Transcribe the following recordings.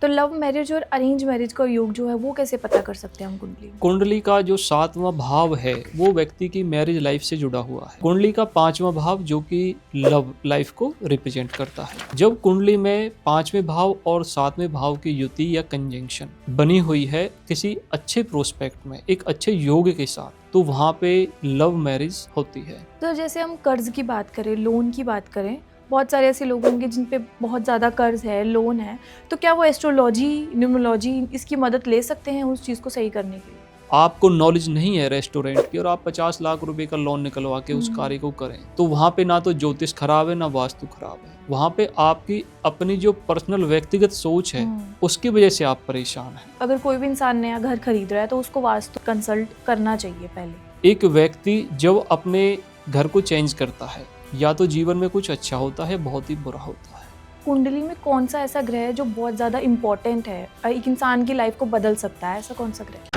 तो love marriage और arrange marriage का योग जो है वो कैसे पता कर सकते हैं हम कुंडली में? कुंडली का जो 7वां भाव है वो व्यक्ति की मैरिज लाइफ से जुड़ा हुआ है। कुंडली का 5वां भाव जो कि लव लाइफ को रिप्रेजेंट करता है। जब कुंडली में 5वें भाव और 7वें भाव की युति या कंजंक्शन बनी हुई है किसी अच्छे प्रोस्पेक्ट में, एक अच्छे योग के साथ, तो वहाँ पे लव मैरिज होती है। तो जैसे हम कर्ज की बात करें, लोन की बात करें, बहुत सारे ऐसे लोग होंगे जिन पे बहुत ज़्यादा कर्ज है, लोन है, तो क्या वो एस्ट्रोलॉजी, न्यूमरोलॉजी इसकी मदद ले सकते हैं उस चीज़ को सही करने के लिए? आपको नॉलेज नहीं है रेस्टोरेंट की और आप 50 लाख रुपए का लोन निकलवा के उस कार्य को करें, तो वहाँ पे ना तो ज्योतिष खराब है ना वास्तु खराब है। वहाँ पे आपकी अपनी जो पर्सनल व्यक्तिगत सोच है उसकी वजह से आप परेशान हैं। अगर कोई भी इंसान नया घर खरीद रहा है तो उसको वास्तु कंसल्ट करना चाहिए पहले। एक व्यक्ति जब अपने घर को चेंज करता है या तो जीवन में कुछ अच्छा होता है, बहुत ही बुरा होता है। कुंडली में कौन सा ऐसा ग्रह है जो बहुत ज़्यादा इम्पोर्टेंट है, एक इंसान की लाइफ को बदल सकता है, ऐसा कौन सा ग्रह है?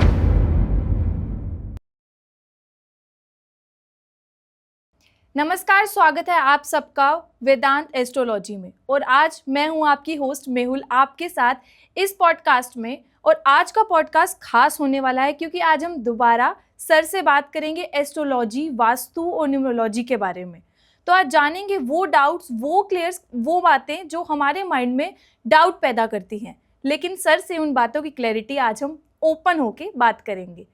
नमस्कार, स्वागत है आप सबका वेदांत एस्ट्रोलॉजी में। और आज मैं हूं आपकी होस्ट मेहुल आपके साथ इस पॉडकास्ट में। और आज का पॉडकास्ट खास होने वाला है क्योंकि आज हम दोबारा सर से बात करेंगे एस्ट्रोलॉजी, वास्तु और न्यूमरोलॉजी के बारे में। तो आज जानेंगे वो डाउट्स, वो क्लियर्स, वो बातें जो हमारे माइंड में डाउट पैदा करती हैं, लेकिन सर से उन बातों की क्लैरिटी आज हम ओपन होके बात करेंगे।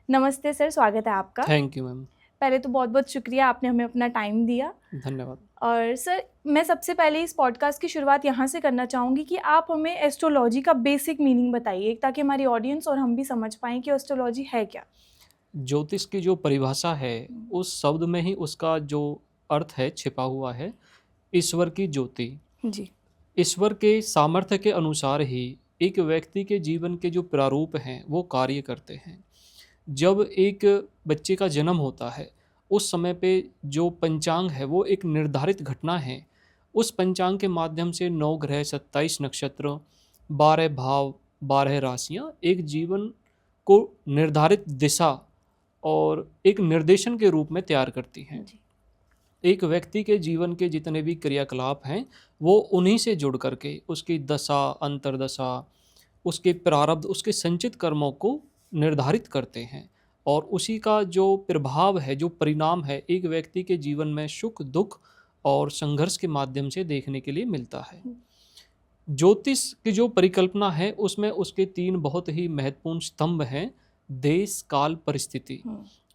नमस्ते सर, स्वागत है आपका। Thank you ma'am. पहले तो बहुत बहुत शुक्रिया, आपने हमें अपना टाइम दिया। धन्यवाद। और सर, मैं सबसे पहले इस पॉडकास्ट की शुरुआत यहाँ से करना चाहूँगी कि आप हमें एस्ट्रोलॉजी का बेसिक मीनिंग बताइए, ताकि हमारी ऑडियंस और हम भी समझ पाएँ कि एस्ट्रोलॉजी है क्या। ज्योतिष की जो परिभाषा है उस शब्द में ही उसका जो अर्थ है छिपा हुआ है, ईश्वर की ज्योति। जी। ईश्वर के सामर्थ्य के अनुसार ही एक व्यक्ति के जीवन के जो प्रारूप हैं वो कार्य करते हैं। जब एक बच्चे का जन्म होता है उस समय पे जो पंचांग है वो एक निर्धारित घटना है। उस पंचांग के माध्यम से 9 ग्रह, 27 नक्षत्र, 12 भाव, 12 राशियाँ एक जीवन को निर्धारित दिशा और एक निर्देशन के रूप में तैयार करती हैं। जी। एक व्यक्ति के जीवन के जितने भी क्रियाकलाप हैं वो उन्हीं से जुड़ करके उसकी दशा, अंतर्दशा, उसके प्रारब्ध, उसके संचित कर्मों को निर्धारित करते हैं और उसी का जो प्रभाव है, जो परिणाम है, एक व्यक्ति के जीवन में सुख, दुख और संघर्ष के माध्यम से देखने के लिए मिलता है। ज्योतिष की जो परिकल्पना है उसमें उसके 3 बहुत ही महत्वपूर्ण स्तंभ हैं। देश, काल, परिस्थिति।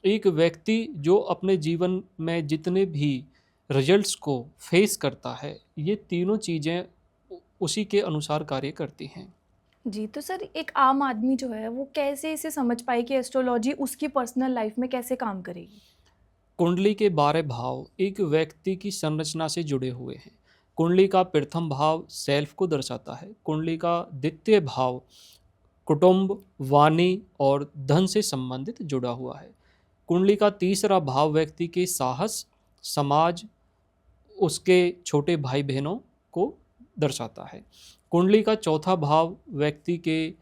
एक व्यक्ति जो अपने जीवन में जितने भी रिजल्ट्स को फेस करता है, ये तीनों चीज़ें उसी के अनुसार कार्य करती हैं। जी, तो सर एक आम आदमी जो है वो कैसे इसे समझ पाए कि एस्ट्रोलॉजी उसकी पर्सनल लाइफ में कैसे काम करेगी? कुंडली के 12 भाव एक व्यक्ति की संरचना से जुड़े हुए हैं। कुंडली का प्रथम भाव सेल्फ को दर्शाता है। कुंडली का द्वितीय भाव कुटुंब, वाणी और धन से संबंधित जुड़ा हुआ है। कुंडली का तीसरा भाव व्यक्ति के साहस, समाज, उसके छोटे भाई बहनों को दर्शाता है। कुंडली का चौथा भाव व्यक्ति के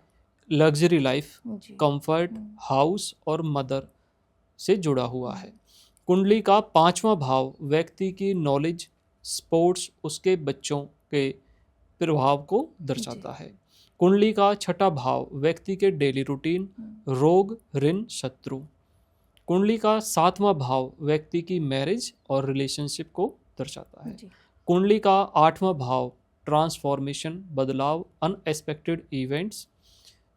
लग्जरी लाइफ, जी। कंफर्ट, हाउस और मदर से जुड़ा हुआ है। कुंडली का 5वां भाव व्यक्ति की नॉलेज, स्पोर्ट्स, उसके बच्चों के प्रभाव को दर्शाता है। कुंडली का 6ठा भाव व्यक्ति के डेली रूटीन, रोग, ऋण, शत्रु। कुंडली का 7वां भाव व्यक्ति की मैरिज और रिलेशनशिप को दर्शाता है। कुंडली का 8वां भाव ट्रांसफॉर्मेशन, बदलाव, अनएक्सपेक्टेड इवेंट्स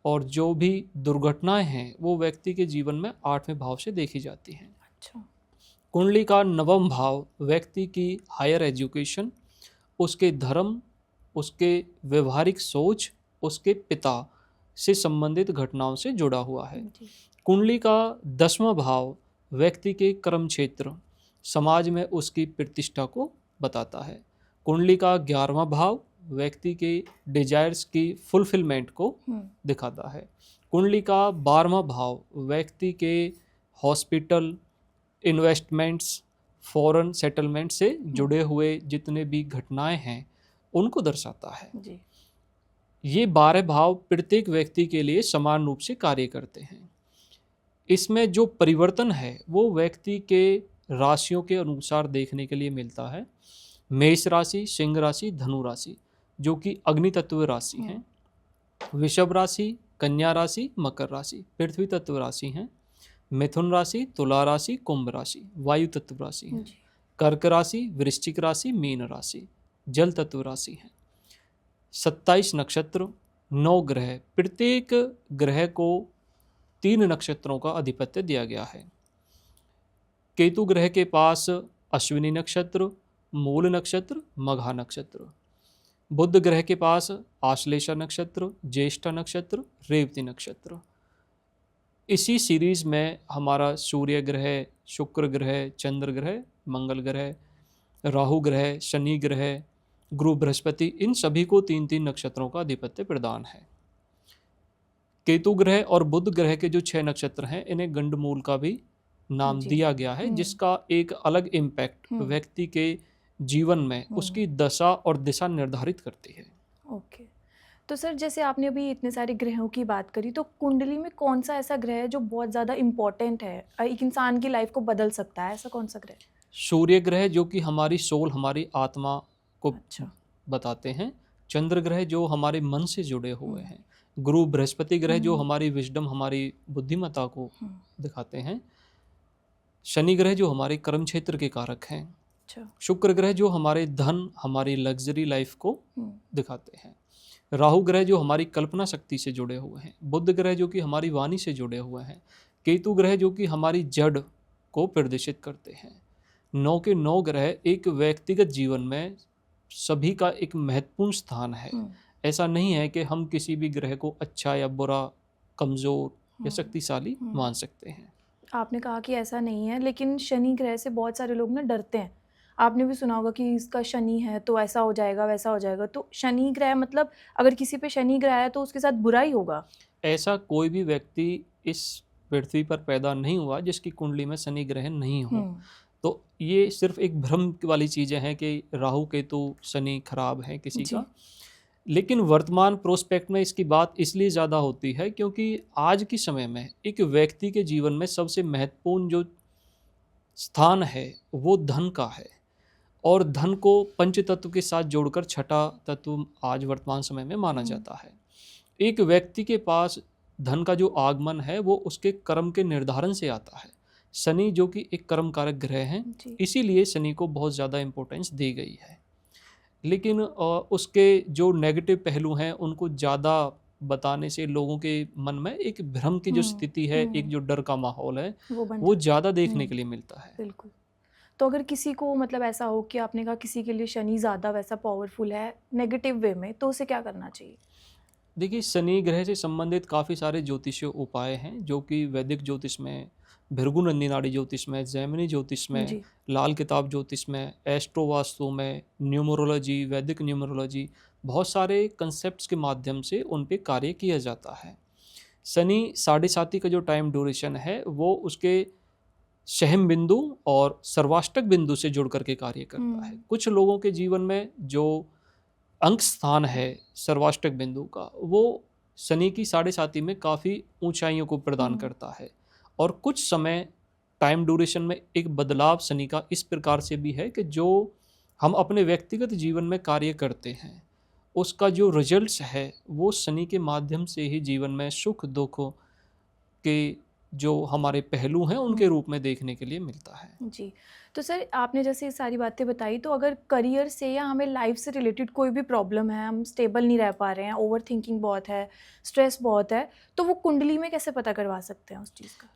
और जो भी दुर्घटनाएं हैं वो व्यक्ति के जीवन में 8वें भाव से देखी जाती हैं। अच्छा। कुंडली का 9वां भाव व्यक्ति की हायर एजुकेशन, उसके धर्म, उसके व्यवहारिक सोच, उसके पिता से संबंधित घटनाओं से जुड़ा हुआ है। कुंडली का 10वां भाव व्यक्ति के कर्म क्षेत्र, समाज में उसकी प्रतिष्ठा को बताता है। कुंडली का 11वां भाव व्यक्ति के डिजायर्स की फुलफिलमेंट को दिखाता है। कुंडली का 12वां भाव व्यक्ति के हॉस्पिटल, इन्वेस्टमेंट्स, फॉरेन सेटलमेंट से जुड़े हुए जितने भी घटनाएं हैं उनको दर्शाता है। जी। ये 12 भाव प्रत्येक व्यक्ति के लिए समान रूप से कार्य करते हैं। इसमें जो परिवर्तन है वो व्यक्ति के राशियों के अनुसार देखने के लिए मिलता है। मेष राशि, सिंह राशि, धनु राशि जो कि अग्नि तत्व राशि हैं, वृषभ राशि, कन्या राशि, मकर राशि पृथ्वी तत्व राशि हैं। मिथुन राशि, तुला राशि, कुंभ राशि वायु तत्व राशि है। जी। कर्क राशि, वृश्चिक राशि, मीन राशि जल तत्व राशि है। 27 नक्षत्र, 9 ग्रह, प्रत्येक ग्रह को 3 नक्षत्रों का आधिपत्य दिया गया है। केतु ग्रह के पास अश्विनी नक्षत्र, मूल नक्षत्र, मघा नक्षत्र। बुध ग्रह के पास आश्लेषा नक्षत्र, ज्येष्ठा नक्षत्र, रेवती नक्षत्र। इसी सीरीज में हमारा सूर्य ग्रह, शुक्र ग्रह, चंद्र ग्रह, मंगल ग्रह, राहु ग्रह, शनि ग्रह, गुरु बृहस्पति, इन सभी को 3-3 नक्षत्रों का आधिपत्य प्रदान है। केतु ग्रह और बुध ग्रह के जो 6 नक्षत्र हैं, इन्हें गंडमूल का भी नाम जी। दिया गया है, जिसका एक अलग इम्पैक्ट व्यक्ति के जीवन में उसकी दशा और दिशा निर्धारित करती है। ओके। तो सर, जैसे आपने अभी इतने सारे ग्रहों की बात करी, तो कुंडली में कौन सा ऐसा ग्रह है जो बहुत ज़्यादा इम्पोर्टेंट है, एक इंसान की लाइफ को बदल सकता है, ऐसा कौन सा ग्रह? सूर्य ग्रह जो कि हमारी सोल, हमारी आत्मा को अच्छा। बताते हैं। चंद्र ग्रह जो हमारे मन से जुड़े हुए हैं। गुरु बृहस्पति ग्रह जो हमारी विजडम, हमारी बुद्धिमत्ता को दिखाते हैं। शनि ग्रह जो हमारे कर्म क्षेत्र के कारक हैं। अच्छा। शुक्र ग्रह जो हमारे धन, हमारी लग्जरी लाइफ को दिखाते हैं। राहु ग्रह जो हमारी कल्पना शक्ति से जुड़े हुए हैं। बुध ग्रह जो कि हमारी वाणी से जुड़े हुए हैं। केतु ग्रह जो कि हमारी जड़ को प्रदर्शित करते हैं। 9 के 9 ग्रह एक व्यक्तिगत जीवन में सभी का एक महत्वपूर्ण स्थान है। ऐसा नहीं है कि हम किसी भी ग्रह को अच्छा या बुरा, कमज़ोर या शक्तिशाली मान सकते हैं। आपने कहा कि ऐसा नहीं है, लेकिन शनि ग्रह से बहुत सारे लोग ना डरते हैं। आपने भी सुना होगा कि इसका शनि है तो ऐसा हो जाएगा, वैसा हो जाएगा। तो शनि ग्रह मतलब अगर किसी पे शनि ग्रह है तो उसके साथ बुरा ही होगा? ऐसा कोई भी व्यक्ति इस पृथ्वी पर पैदा नहीं हुआ जिसकी कुंडली में शनि ग्रह नहीं हो। तो ये सिर्फ एक भ्रम वाली चीज़ें हैं कि राहु केतु शनि खराब है किसी का। लेकिन वर्तमान प्रोस्पेक्ट में इसकी बात इसलिए ज़्यादा होती है क्योंकि आज के समय में एक व्यक्ति के जीवन में सबसे महत्वपूर्ण जो स्थान है वो धन का है। और धन को पंच तत्व के साथ जोड़कर छठा तत्व आज वर्तमान समय में माना जाता है। एक व्यक्ति के पास धन का जो आगमन है वो उसके कर्म के निर्धारण से आता है। शनि जो कि एक कर्म कारक ग्रह है, इसीलिए शनि को बहुत ज़्यादा इम्पोर्टेंस दी गई है। लेकिन उसके जो नेगेटिव पहलू हैं उनको ज़्यादा बताने से लोगों के मन में एक भ्रम की जो स्थिति है, एक जो डर का माहौल है वो ज़्यादा देखने के लिए मिलता है। बिल्कुल। तो अगर किसी को मतलब ऐसा हो कि आपने कहा किसी के लिए शनि ज़्यादा वैसा पावरफुल है नेगेटिव वे में, तो उसे क्या करना चाहिए? देखिए, शनि ग्रह से संबंधित काफ़ी सारे ज्योतिषीय उपाय हैं जो कि वैदिक ज्योतिष में, भृगु नंदी नाड़ी ज्योतिष में, जैमिनी ज्योतिष में, लाल किताब ज्योतिष में, एस्ट्रो वास्तु में, न्यूमरोलॉजी, वैदिक न्यूमरोलॉजी, बहुत सारे कंसेप्ट्स के माध्यम से उन पे कार्य किया जाता है। शनि 7.5 का जो टाइम ड्यूरेशन है वो उसके सहम बिंदु और सर्वाष्टक बिंदु से जुड़ करके कार्य करता है। कुछ लोगों के जीवन में जो अंक स्थान है सर्वाष्टक बिंदु का, वो शनि की 7.5 में काफ़ी ऊंचाइयों को प्रदान करता है। और कुछ समय टाइम ड्यूरेशन में एक बदलाव शनि का इस प्रकार से भी है कि जो हम अपने व्यक्तिगत जीवन में कार्य करते हैं उसका जो रिजल्ट्स है वो शनि के माध्यम से ही जीवन में सुख दुख के जो हमारे पहलू हैं उनके रूप में देखने के लिए मिलता है। जी। तो सर, आपने जैसे ये सारी बातें बताई, तो अगर करियर से या हमें लाइफ से रिलेटेड कोई भी प्रॉब्लम है, हम स्टेबल नहीं रह पा रहे हैं, ओवर थिंकिंग बहुत है, स्ट्रेस बहुत है, तो वो कुंडली में कैसे पता करवा सकते हैं उस चीज़ का?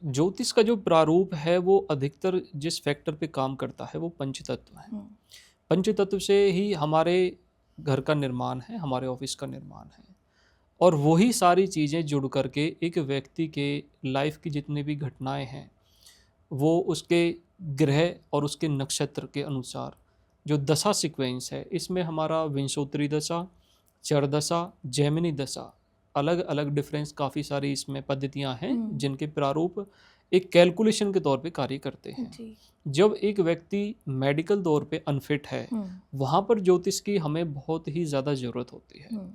ज्योतिष का जो प्रारूप है वो अधिकतर जिस फैक्टर पे काम करता है वो पंचतत्व है। पंचतत्व से ही हमारे घर का निर्माण है, हमारे ऑफिस का निर्माण है, और वही सारी चीज़ें जुड़ करके एक व्यक्ति के लाइफ की जितनी भी घटनाएं हैं वो उसके ग्रह और उसके नक्षत्र के अनुसार जो दशा सीक्वेंस है, इसमें हमारा विंशोत्तरी दशा, चर दशा, जैमिनी दशा, अलग अलग डिफरेंस काफ़ी सारी इसमें पद्धतियां हैं जिनके प्रारूप एक कैलकुलेशन के तौर पे कार्य करते हैं। जब एक व्यक्ति मेडिकल तौर पे अनफिट है वहाँ पर ज्योतिष की हमें बहुत ही ज़्यादा ज़रूरत होती है।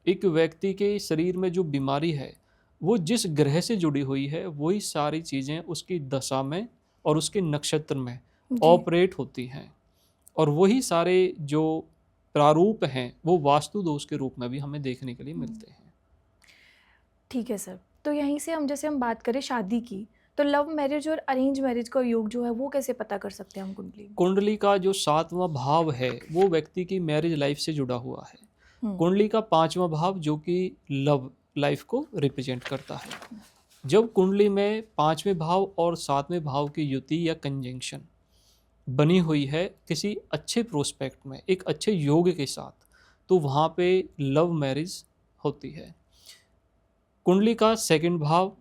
एक व्यक्ति के शरीर में जो बीमारी है वो जिस ग्रह से जुड़ी हुई है वही सारी चीज़ें उसकी दशा में और उसके नक्षत्र में ऑपरेट होती हैं, और वही सारे जो प्रारूप हैं वो वास्तु दोष के रूप में भी हमें देखने के लिए मिलते हैं। ठीक है सर। तो यहीं से हम बात करें शादी की, तो लव मैरिज और अरेंज मैरिज का योग जो है वो कैसे पता कर सकते हैं हम कुंडली में? कुंडली का जो 7वां भाव है वो व्यक्ति की मैरिज लाइफ से जुड़ा हुआ है। हम्म। कुंडली का 5वां भाव जो कि लव लाइफ को रिप्रेजेंट करता है। जब कुंडली में 5वें भाव और 7वें भाव की युति या कंजंक्शन बनी हुई है किसी अच्छे प्रोस्पेक्ट में, एक अच्छे योग के साथ, तो वहाँ पे लव मैरिज होती है। कुंडली का 2nd भाव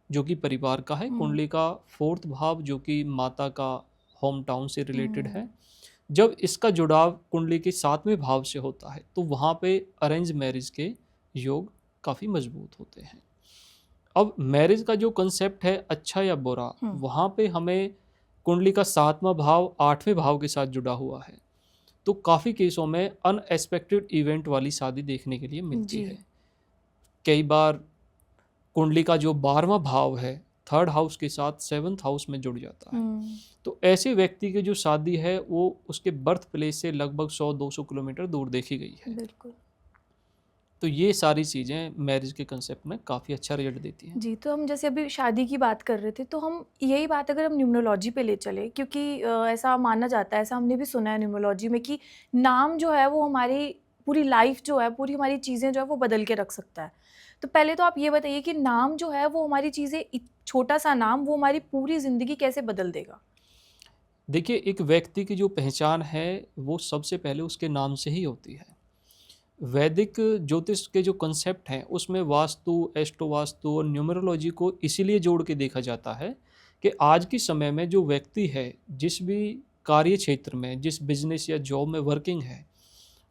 जो कि परिवार का है, कुंडली का 4th भाव जो कि माता का होम टाउन से रिलेटेड है, जब इसका जुड़ाव कुंडली के 7वें भाव से होता है तो वहाँ पे अरेंज मैरिज के योग काफ़ी मजबूत होते हैं। अब मैरिज का जो कंसेप्ट है अच्छा या बुरा, वहाँ पे हमें कुंडली का 7वां भाव 8वें भाव के साथ जुड़ा हुआ है, तो काफ़ी केसों में अनएक्सपेक्टेड इवेंट वाली शादी देखने के लिए मिलती है। कई बार कुंडली का जो 12वां भाव है 3rd हाउस के साथ 7th हाउस में जुड़ जाता है, तो ऐसे व्यक्ति की जो शादी है वो उसके बर्थ प्लेस से लगभग 100-200 किलोमीटर दूर देखी गई है। बिल्कुल। तो ये सारी चीज़ें मैरिज के कंसेप्ट में काफ़ी अच्छा रिजल्ट देती हैं। जी, तो हम जैसे अभी शादी की बात कर रहे थे, तो हम यही बात अगर हम न्यूमरोलॉजी पे ले चले, क्योंकि ऐसा माना जाता है, ऐसा हमने भी सुना है न्यूमरोलॉजी में कि नाम जो है वो हमारी पूरी लाइफ जो है, पूरी हमारी चीज़ें जो है वो बदल के रख सकता है। तो पहले तो आप ये बताइए कि नाम जो है वो हमारी चीज़ें, छोटा सा नाम वो हमारी पूरी ज़िंदगी कैसे बदल देगा? देखिए, एक व्यक्ति की जो पहचान है वो सबसे पहले उसके नाम से ही होती है। वैदिक ज्योतिष के जो कंसेप्ट हैं उसमें वास्तु, एस्ट्रो वास्तु और न्यूमरोलॉजी को इसीलिए जोड़ के देखा जाता है कि आज के समय में जो व्यक्ति है, जिस भी कार्य क्षेत्र में, जिस बिजनेस या जॉब में वर्किंग है,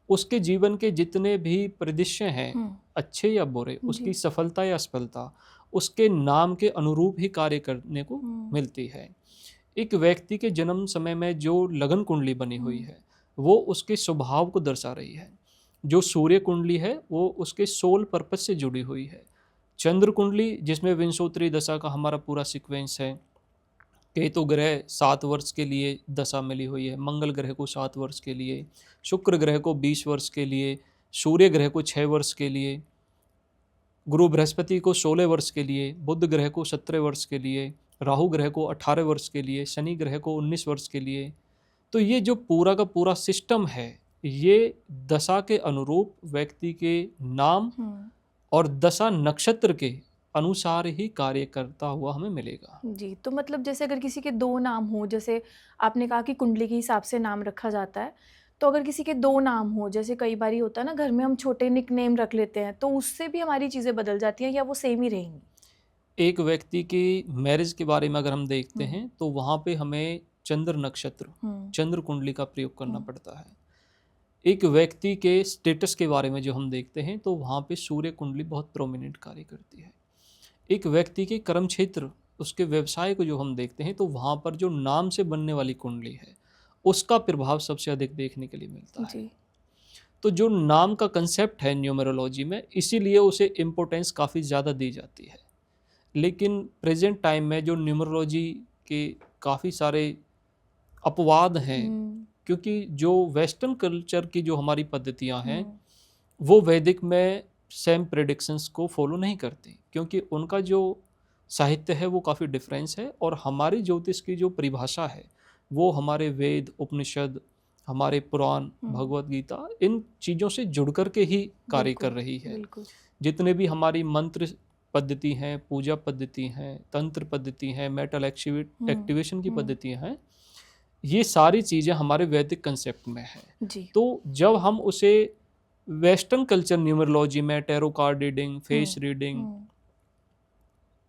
उसके जीवन के जितने भी परिदृश्य हैं, अच्छे या बुरे, उसकी सफलता या असफलता उसके नाम के अनुरूप ही कार्य करने को मिलती है। एक व्यक्ति के जन्म समय में जो लगन कुंडली बनी हुई है वो उसके स्वभाव को दर्शा रही है। जो सूर्य कुंडली है वो उसके सोल पर्पस से जुड़ी हुई है। चंद्र कुंडली जिसमें विंशोत्तरी दशा का हमारा पूरा सीक्वेंस है। केतु ग्रह 7 वर्ष के लिए दशा मिली हुई है, मंगल ग्रह को 7 वर्ष के लिए, शुक्र ग्रह को 20 वर्ष के लिए, सूर्य ग्रह को 6 वर्ष के लिए, गुरु बृहस्पति को 16 वर्ष के लिए, बुध ग्रह को 17 वर्ष के लिए, राहु ग्रह को 18 वर्ष के लिए, शनि ग्रह को 19 वर्ष के लिए। तो ये जो पूरा का पूरा सिस्टम है ये दशा के अनुरूप व्यक्ति के नाम और दशा नक्षत्र के अनुसार ही कार्य करता हुआ हमें मिलेगा। जी, तो मतलब जैसे अगर किसी के 2 नाम हो, जैसे आपने कहा कि कुंडली के हिसाब से नाम रखा जाता है, तो अगर किसी के 2 नाम हो, जैसे कई बारी होता है ना घर में हम छोटे निक नेम रख लेते हैं, तो उससे भी हमारी चीज़ें बदल जाती हैं या वो सेम ही रहेंगी? एक व्यक्ति की मैरिज के बारे में अगर हम देखते हैं तो वहाँ पे हमें चंद्र नक्षत्र, चंद्र कुंडली का प्रयोग करना पड़ता है। एक व्यक्ति के स्टेटस के बारे में जो हम देखते हैं तो वहाँ पे सूर्य कुंडली बहुत प्रोमिनेंट कार्य करती है। एक व्यक्ति के कर्म क्षेत्र, उसके व्यवसाय को जो हम देखते हैं तो वहाँ पर जो नाम से बनने वाली कुंडली है उसका प्रभाव सबसे अधिक देखने के लिए मिलता है। तो जो नाम का कंसेप्ट है न्यूमरोलॉजी में, इसीलिए उसे इम्पोर्टेंस काफ़ी ज़्यादा दी जाती है। लेकिन प्रेजेंट टाइम में जो न्यूमरोलॉजी के काफ़ी सारे अपवाद हैं, क्योंकि जो वेस्टर्न कल्चर की जो हमारी पद्धतियां हैं वो वैदिक में सेम प्रेडिक्शंस को फॉलो नहीं करती, क्योंकि उनका जो साहित्य है वो काफ़ी डिफरेंस है और हमारी ज्योतिष की जो परिभाषा है वो हमारे वेद, उपनिषद, हमारे पुराण, भगवत गीता, इन चीज़ों से जुड़ कर के ही कार्य कर रही है। जितने भी हमारी मंत्र पद्धति हैं, पूजा पद्धति हैं, तंत्र पद्धति हैं, मेटल एक्टिवेशन की पद्धतियाँ हैं, ये सारी चीज़ें हमारे वैदिक कंसेप्ट में है। तो जब हम उसे वेस्टर्न कल्चर न्यूमरोलॉजी में tarot card reading, face reading,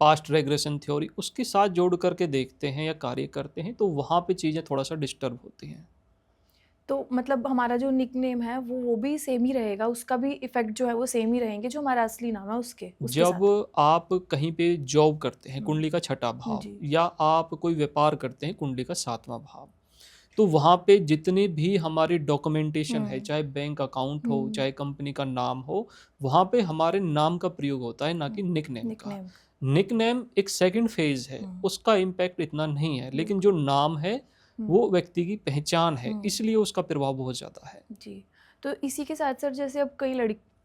past regression theory उसके साथ जोड़ करके देखते हैं या कार्य करते हैं तो वहाँ पे चीज़ें थोड़ा सा डिस्टर्ब होती हैं। तो मतलब हमारा जो निकनेम है वो भी सेम ही रहेगा, उसका भी इफेक्ट जो है वो सेम ही रहेंगे जो हमारा असली नाम है उसके जब आप कहीं पे जॉब करते हैं कुंडली का 6ठा भाव, या आप कोई व्यापार करते हैं कुंडली का 7वां भाव, तो वहाँ पे जितनी भी हमारी डॉक्यूमेंटेशन है, चाहे बैंक अकाउंट हो, चाहे कंपनी का नाम हो, वहाँ पे हमारे नाम का प्रयोग होता है, ना कि निकनेम का। निकनेम एक सेकंड फेज है, उसका इम्पैक्ट इतना नहीं है, लेकिन जो नाम है वो व्यक्ति की पहचान है, इसलिए उसका प्रभाव बहुत ज़्यादा है। जी, तो इसी के साथ सर जैसे अब कई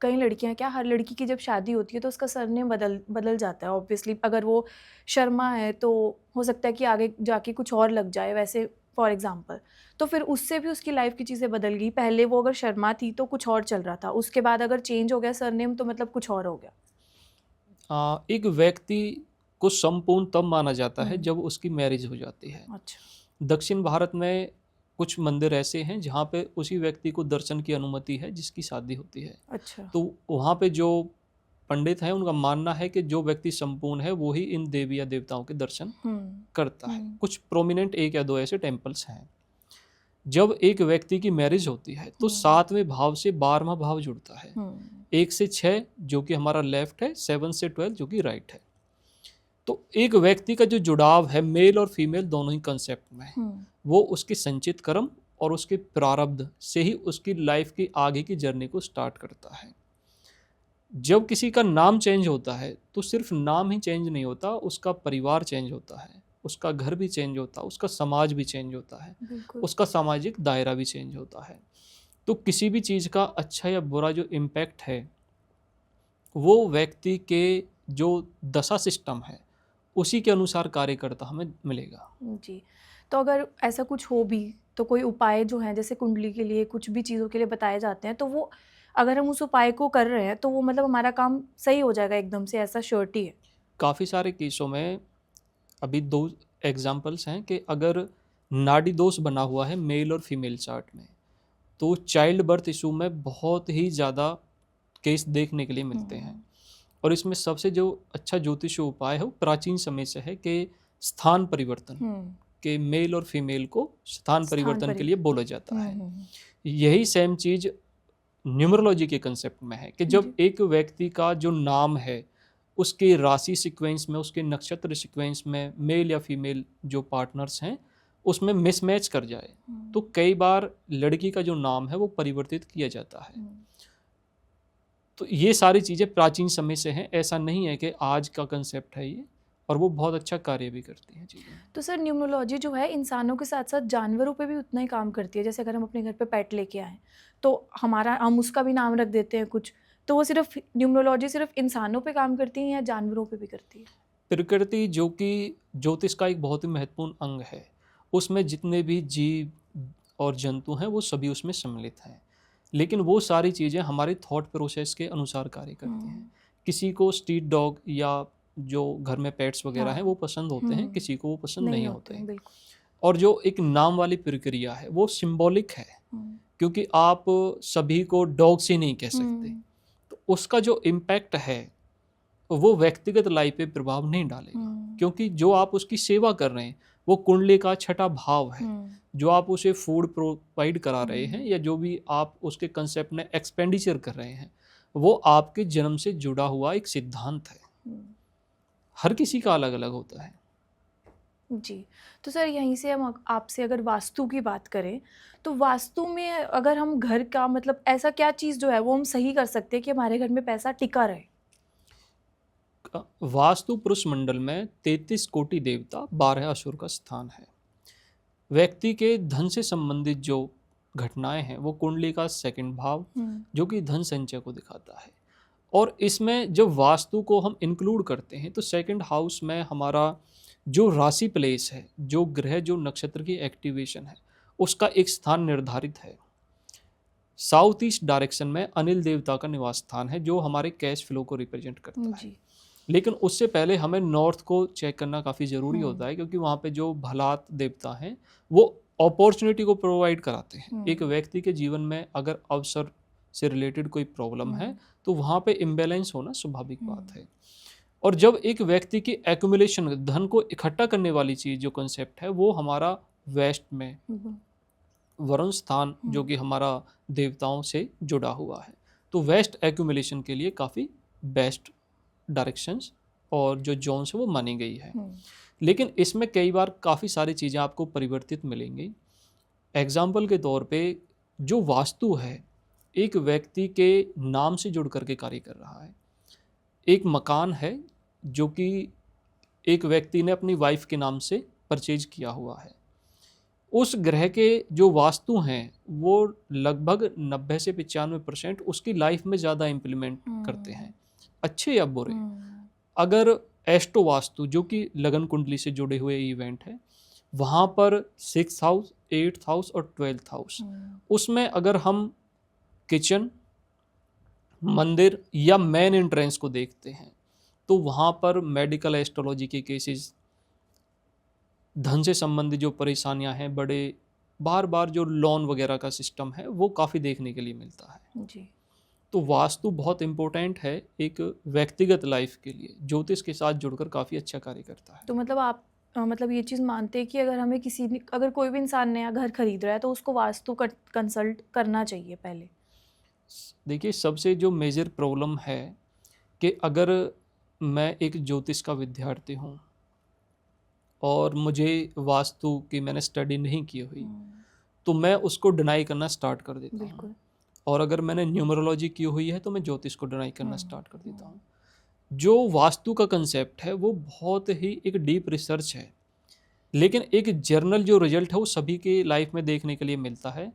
कई लड़कियां, क्या हर लड़की की जब शादी होती है तो उसका सरनेम बदल बदल जाता है ऑब्वियसली। अगर वो शर्मा है तो हो सकता है कि आगे जाके कुछ और लग जाए, वैसे फॉर एग्जांपल। तो फिर उससे भी उसकी लाइफ की चीज़ें बदल गई। पहले वो अगर शर्मा थी तो कुछ और चल रहा था, उसके बाद अगर चेंज हो गया सरनेम तो मतलब कुछ और हो गया। एक व्यक्ति को संपूर्ण तब माना जाता है हम्म। जब उसकी मैरिज हो जाती है। अच्छा। दक्षिण भारत में कुछ मंदिर ऐसे हैं जहाँ पे उसी व्यक्ति को दर्शन की अनुमति है जिसकी शादी होती है। अच्छा। तो वहाँ पे जो पंडित हैं उनका मानना है कि जो व्यक्ति संपूर्ण है वो ही इन देवी या देवताओं के दर्शन करता है। कुछ प्रोमिनेंट 1 या 2 ऐसे टेम्पल्स हैं। जब एक व्यक्ति की मैरिज होती है तो 7वें भाव से 12वां भाव जुड़ता है। 1 से 6 जो कि हमारा लेफ्ट है, 7 से 12 जो कि राइट है। तो एक व्यक्ति का जो जुड़ाव है मेल और फीमेल दोनों ही कंसेप्ट में, वो उसके संचित कर्म और उसके प्रारब्ध से ही उसकी लाइफ की आगे की जर्नी को स्टार्ट करता है। जब किसी का नाम चेंज होता है तो सिर्फ नाम ही चेंज नहीं होता, उसका परिवार चेंज होता है, उसका घर भी चेंज होता है, उसका समाज भी चेंज होता है, उसका सामाजिक दायरा भी चेंज होता है। तो किसी भी चीज़ का अच्छा या बुरा जो इम्पैक्ट है वो व्यक्ति के जो दशा सिस्टम है उसी के अनुसार कार्य करता हमें मिलेगा। जी। तो अगर ऐसा कुछ हो भी तो कोई उपाय जो हैं जैसे कुंडली के लिए कुछ भी चीज़ों के लिए बताए जाते हैं, तो वो अगर हम उस उपाय को कर रहे हैं तो वो मतलब हमारा काम सही हो जाएगा एकदम से, ऐसा श्योरिटी है? काफ़ी सारे केसों में अभी 2 एग्जाम्पल्स हैं कि अगर नाड़ी दोष बना हुआ है मेल और फीमेल चार्ट में तो चाइल्ड बर्थ इशू में बहुत ही ज़्यादा केस देखने के लिए मिलते हैं। और इसमें सबसे जो अच्छा ज्योतिष उपाय है वो प्राचीन समय से है कि स्थान परिवर्तन, के मेल और फीमेल को स्थान परिवर्तन के लिए बोला जाता है। यही सेम चीज़ न्यूमरोलॉजी के कंसेप्ट में है कि जब एक व्यक्ति का जो नाम है उसके राशि सीक्वेंस में, उसके नक्षत्र सीक्वेंस में मेल या फीमेल जो पार्टनर्स हैं उसमें मिसमैच कर जाए तो कई बार लड़की का जो नाम है वो परिवर्तित किया जाता है। तो ये सारी चीज़ें प्राचीन समय से हैं, ऐसा नहीं है कि आज का कंसेप्ट है ये, और वो बहुत अच्छा कार्य भी करती हैं चीज़ें। तो सर न्यूमरोलॉजी जो है इंसानों के साथ साथ जानवरों पे भी उतना ही काम करती है। जैसे अगर हम अपने घर पे पेट लेके आए तो हम उसका भी नाम रख देते हैं कुछ, तो वो सिर्फ न्यूमरोलॉजी सिर्फ इंसानों पे काम करती है या जानवरों पे भी करती है? प्रकृति जो कि ज्योतिष का एक बहुत ही महत्वपूर्ण अंग है, उसमें जितने भी जीव और जंतु हैं वो सभी उसमें सम्मिलित हैं, लेकिन वो सारी चीज़ें हमारे थॉट प्रोसेस के अनुसार कार्य करती हैं। किसी को स्ट्रीट डॉग या जो घर में पेट्स वगैरह हैं वो पसंद होते हैं, किसी को वो पसंद नहीं होते हैं। और जो एक नाम वाली प्रक्रिया है वो सिंबॉलिक है, क्योंकि आप सभी को डॉग से नहीं कह सकते, तो उसका जो इम्पैक्ट है वो व्यक्तिगत लाइफ पे प्रभाव नहीं डालेगा, क्योंकि जो आप उसकी सेवा कर रहे हैं वो कुंडली का छठा भाव है। जो आप उसे फूड प्रोवाइड करा रहे हैं या जो भी आप उसके कंसेप्ट में एक्सपेंडिचर कर रहे हैं वो आपके जन्म से जुड़ा हुआ एक सिद्धांत है। हर किसी का अलग अलग होता है। जी। तो सर यहीं से हम आपसे अगर वास्तु की बात करें तो वास्तु में अगर हम घर का मतलब ऐसा क्या चीज़ जो है वो हम सही कर सकते हैं कि हमारे घर में पैसा टिका रहे? वास्तु पुरुष मंडल में 33 कोटि देवता 12 असुर का स्थान है। व्यक्ति के धन से संबंधित जो घटनाएं हैं वो कुंडली का सेकंड भाव जो कि धन संचय को दिखाता है। और इसमें जब वास्तु को हम इंक्लूड करते हैं तो सेकंड हाउस में हमारा जो राशि प्लेस है, जो ग्रह, जो नक्षत्र की एक्टिवेशन है, उसका एक स्थान निर्धारित है। साउथ ईस्ट डायरेक्शन में अनिल देवता का निवास स्थान है जो हमारे कैश फ्लो को रिप्रेजेंट करता है। लेकिन उससे पहले हमें नॉर्थ को चेक करना काफ़ी ज़रूरी होता है, क्योंकि वहाँ पे जो भलात देवता हैं वो अपॉर्चुनिटी को प्रोवाइड कराते हैं। एक व्यक्ति के जीवन में अगर अवसर से रिलेटेड कोई प्रॉब्लम है तो वहाँ पे इम्बैलेंस होना स्वाभाविक बात है। और जब एक व्यक्ति की एक्यूमुलेशन, धन को इकट्ठा करने वाली चीज़ जो कंसेप्ट है वो हमारा वेस्ट में वरुण स्थान जो कि हमारा देवताओं से जुड़ा हुआ है, तो वेस्ट एक्यूमुलेशन के लिए काफ़ी बेस्ट डायरेक्शंस और जो जोन्स है वो मानी गई है। लेकिन इसमें कई बार काफ़ी सारी चीज़ें आपको परिवर्तित मिलेंगी। एग्जाम्पल के तौर पे जो वास्तु है एक व्यक्ति के नाम से जुड़ करके कार्य कर रहा है। एक मकान है जो कि एक व्यक्ति ने अपनी वाइफ के नाम से परचेज किया हुआ है, उस ग्रह के जो वास्तु हैं वो लगभग 90 से 95% उसकी लाइफ में ज़्यादा इम्प्लीमेंट करते हैं, अच्छे या बुरे। अगर एस्ट्रो वास्तु जो कि लगन कुंडली से जुड़े हुए इवेंट है, वहाँ पर 6th हाउस, 8th हाउस और 12th हाउस, उसमें अगर हम किचन, मंदिर या मेन एंट्रेंस को देखते हैं तो वहाँ पर मेडिकल एस्ट्रोलॉजी के केसेस, धन से संबंधित जो परेशानियां हैं, बड़े बार बार जो लोन वगैरह का सिस्टम है वो काफ़ी देखने के लिए मिलता है जी। तो वास्तु बहुत इम्पोर्टेंट है एक व्यक्तिगत लाइफ के लिए, ज्योतिष के साथ जुड़कर काफ़ी अच्छा कार्य करता है। तो मतलब आप मतलब ये चीज़ मानते हैं कि अगर हमें अगर कोई भी इंसान नया घर खरीद रहा है तो उसको वास्तु कंसल्ट करना चाहिए पहले? देखिए, सबसे जो मेजर प्रॉब्लम है कि अगर मैं एक ज्योतिष का विद्यार्थी हूँ और मुझे वास्तु की मैंने स्टडी नहीं की हुई तो मैं उसको डिनाई करना स्टार्ट कर देता हूँ, और अगर मैंने न्यूमरोलॉजी की हुई है तो मैं ज्योतिष को डिनाई करना स्टार्ट कर देता हूँ। जो वास्तु का कंसेप्ट है वो बहुत ही एक डीप रिसर्च है, लेकिन एक जर्नल जो रिजल्ट है वो सभी के लाइफ में देखने के लिए मिलता है।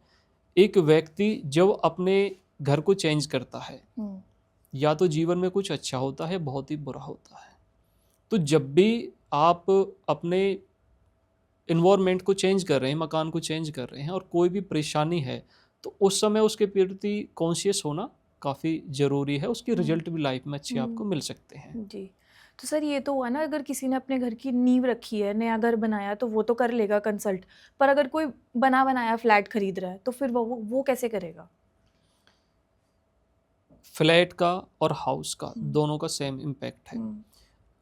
एक व्यक्ति जब अपने घर को चेंज करता है या तो जीवन में कुछ अच्छा होता है, बहुत ही बुरा होता है। तो जब भी आप अपने इन्वायरमेंट को चेंज कर रहे हैं, मकान को चेंज कर रहे हैं और कोई भी परेशानी है तो उस समय उसके प्रति कॉन्शियस होना काफ़ी ज़रूरी है। उसके रिजल्ट भी लाइफ में अच्छे आपको मिल सकते हैं। जी। तो सर ये तो हुआ ना, अगर किसी ने अपने घर की नींव रखी है, नया घर बनाया, तो वो तो कर लेगा कंसल्ट, पर अगर कोई बना बनाया फ्लैट खरीद रहा है तो फिर वो कैसे करेगा? फ्लैट का और हाउस का दोनों का सेम इम्पैक्ट है,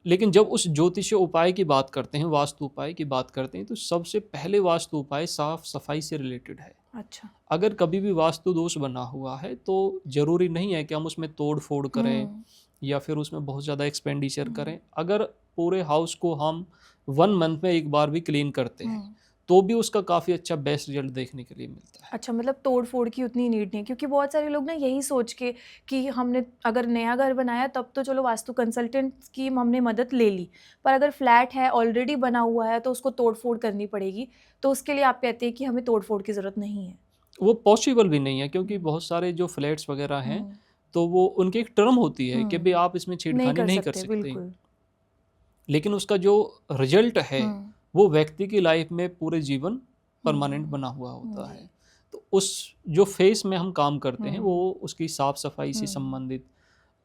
लेकिन जब उस ज्योतिषीय उपाय की बात करते हैं, वास्तु उपाय की बात करते हैं, तो सबसे पहले वास्तु उपाय साफ सफाई से रिलेटेड है। अच्छा। अगर कभी भी वास्तु दोष बना हुआ है तो ज़रूरी नहीं है कि हम उसमें तोड़ फोड़ करें या फिर उसमें बहुत ज़्यादा एक्सपेंडिचर करें। अगर पूरे हाउस को हम 1 मंथ में एक बार भी क्लीन करते हैं तो भी उसका काफ़ी अच्छा बेस्ट रिजल्ट देखने के लिए मिलता है। अच्छा, मतलब तोड़ फोड़ की उतनी नीड नहीं है, क्योंकि बहुत सारे लोग ना यही सोच के कि हमने अगर नया घर बनाया तब तो चलो वास्तु कंसल्टेंट की हमने मदद ले ली, पर अगर फ्लैट है ऑलरेडी बना हुआ है तो उसको तोड़ फोड़ करनी पड़ेगी, तो उसके लिए आप कहते हैं कि हमें तोड़ फोड़ की ज़रूरत नहीं है? वो पॉसिबल भी नहीं है, क्योंकि बहुत सारे जो फ्लैट्स वगैरह हैं तो वो उनकी एक टर्म होती है कि भाई आप इसमें छेड़खानी नहीं कर सकते, लेकिन उसका जो रिजल्ट है वो व्यक्ति की लाइफ में पूरे जीवन परमानेंट बना हुआ होता है। तो उस जो फेस में हम काम करते हैं वो उसकी साफ सफाई से संबंधित,